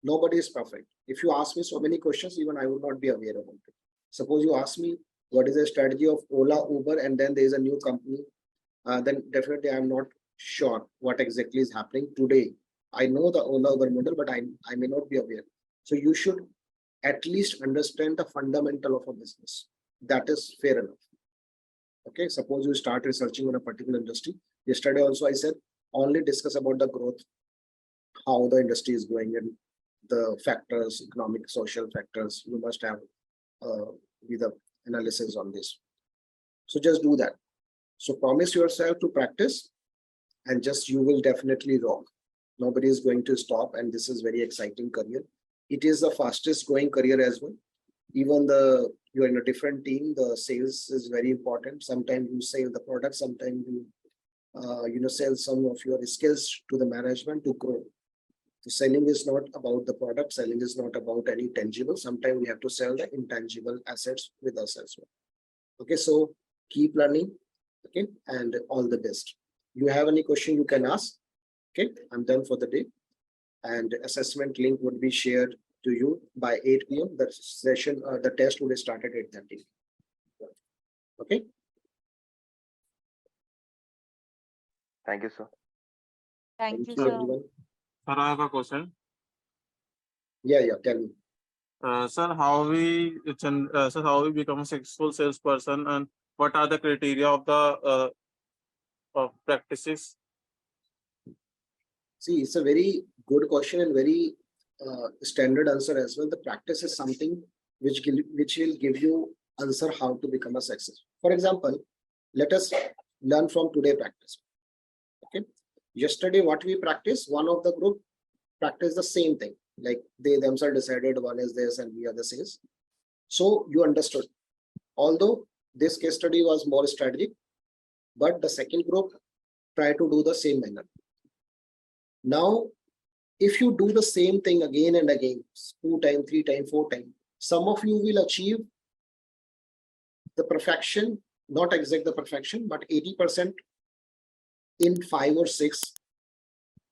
Nobody is perfect. If you ask me so many questions, even I would not be aware about it. Suppose you ask me what is the strategy of Ola, Uber, and then there is a new company, then definitely I'm not sure what exactly is happening today. I know the Ola, Uber model, but I may not be aware. So you should at least understand the fundamental of a business. That is fair enough. Okay, suppose you start researching on a particular industry. Yesterday also I said, only discuss about the growth, how the industry is going, and the factors, economic, social factors. You must have with the analysis on this. So just do that. So promise yourself to practice, and just you will definitely rock. Nobody is going to stop, and this is very exciting career. It is the fastest growing career as well. Even you're in a different team, the sales is very important. Sometimes you sell the product, sometimes you sell some of your skills to the management to grow. So selling is not about the product, selling is not about any tangible. Sometimes we have to sell the intangible assets with us as well. Okay, so keep learning. Okay, and all the best. You have any question, you can ask. Okay, I'm done for the day. And assessment link would be shared to you by 8 p.m. The session, the test will start at 8:30. Okay. Thank you, sir. Thank you, you, sir. everyone. Sir, I have a question. Yeah, tell me. Sir, how we become a successful salesperson, and what are the criteria of the practices? See, it's a very good question and very standard answer as well. The practice is something which will give you answer how to become a success. For example, let us learn from today practice. Okay. Yesterday, what we practiced, one of the group practiced the same thing. Like they themselves decided one is this and we are the sales. So you understood. Although this case study was more strategic, but the second group tried to do the same manner. Now, if you do the same thing again and again, 2 times, 3 times, 4 times, some of you will achieve the perfection, not exact the perfection, but 80% in 5 or 6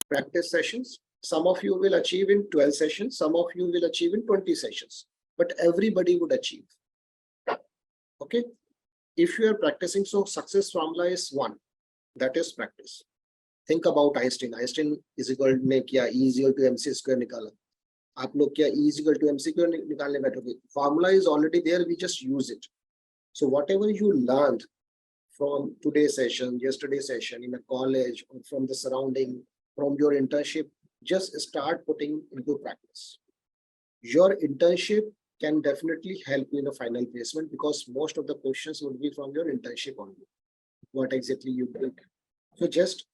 practice sessions. Some of you will achieve in 12 sessions, some of you will achieve in 20 sessions, but everybody would achieve. Okay, if you are practicing, so success formula is one, that is practice. Think about Einstein. Einstein is equal ने किया E is equal to MC square निकाला. आप लोग क्या E is equal to MC square निकालने बैठोगे? Formula is already there, we just use it. So whatever you learned from today's session, yesterday's session, in a college, or from the surrounding, from your internship, just start putting into practice. Your internship can definitely help you in a final placement because most of the questions would be from your internship only. What exactly you did. So just,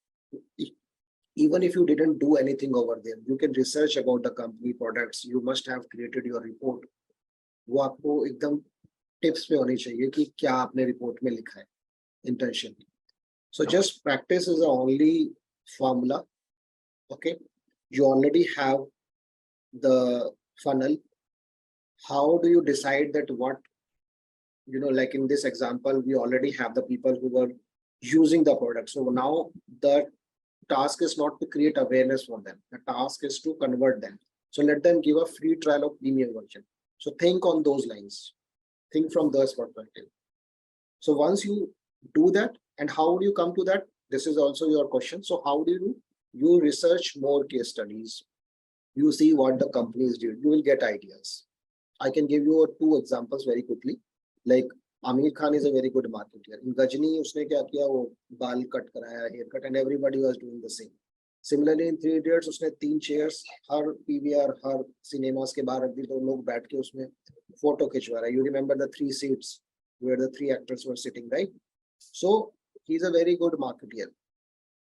even if you didn't do anything over there, you can research about the company products. You must have created your report. वो आपको एकदम tips पे होनी चाहिए कि क्या आपने report में लिखा है internship. So just practice is the only formula. Okay, you already have the funnel. How do you decide that what, you know, like in this example, we already have the people who were using the product. So now the task is not to create awareness for them. The task is to convert them. So let them give a free trial of premium version. So think on those lines. Think from those perspective. So once you do that, and how do you come to that? This is also your question. So how do you research more case studies? You see what the companies do. You will get ideas. I can give you 2 examples very quickly. Like Amir Khan is a very good marketer. In Ghajini, उसने क्या किया? वो बाल cut कराया, haircut, and everybody was doing the same. Similarly, in 3 Idiots, उसने 3 chairs हर PVR, हर cinemas के बाहर रख दी तो लोग बैठ के उसमें photo खिंचवा रहे. You remember the 3 seats where the 3 actors were sitting, right? So he's a very good marketer.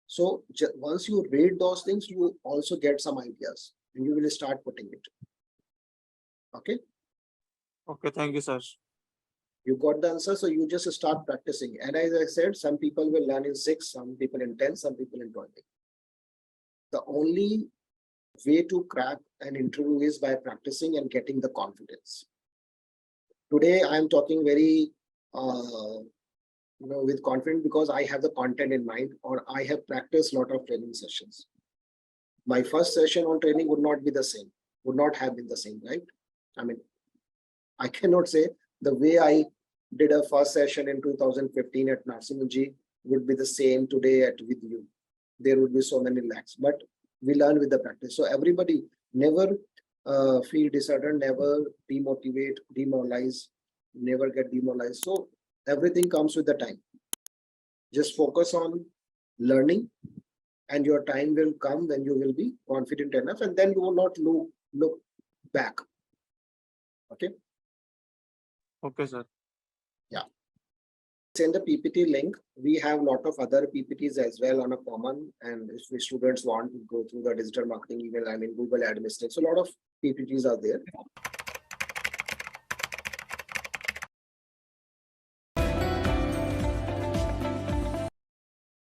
So once you read those things, you also get some ideas and you will start putting it. Okay. Okay, thank you, sir. You got the answer, so you just start practicing. And as I said, some people will learn in 6, some people in 10, some people in 20. The only way to crack an interview is by practicing and getting the confidence. Today, I am talking very, with confidence because I have the content in mind, or I have practiced a lot of training sessions. My first session on training would not be the same, would not have been the same, right? I mean, I cannot say the way I did a first session in 2015 at Narsimhanji would be the same today with you. There would be so many lakhs, but we learn with the practice. So everybody never feel disheartened, never demotivate, demoralize, never get demoralized. So everything comes with the time. Just focus on learning and your time will come when you will be confident enough, and then you will not look back. Okay. Okay, sir. Yeah. Send the PPT link. We have a lot of other PPTs as well on a common, and if the students want to go through the digital marketing email, I mean Google Ad Mistakes, so a lot of PPTs are there.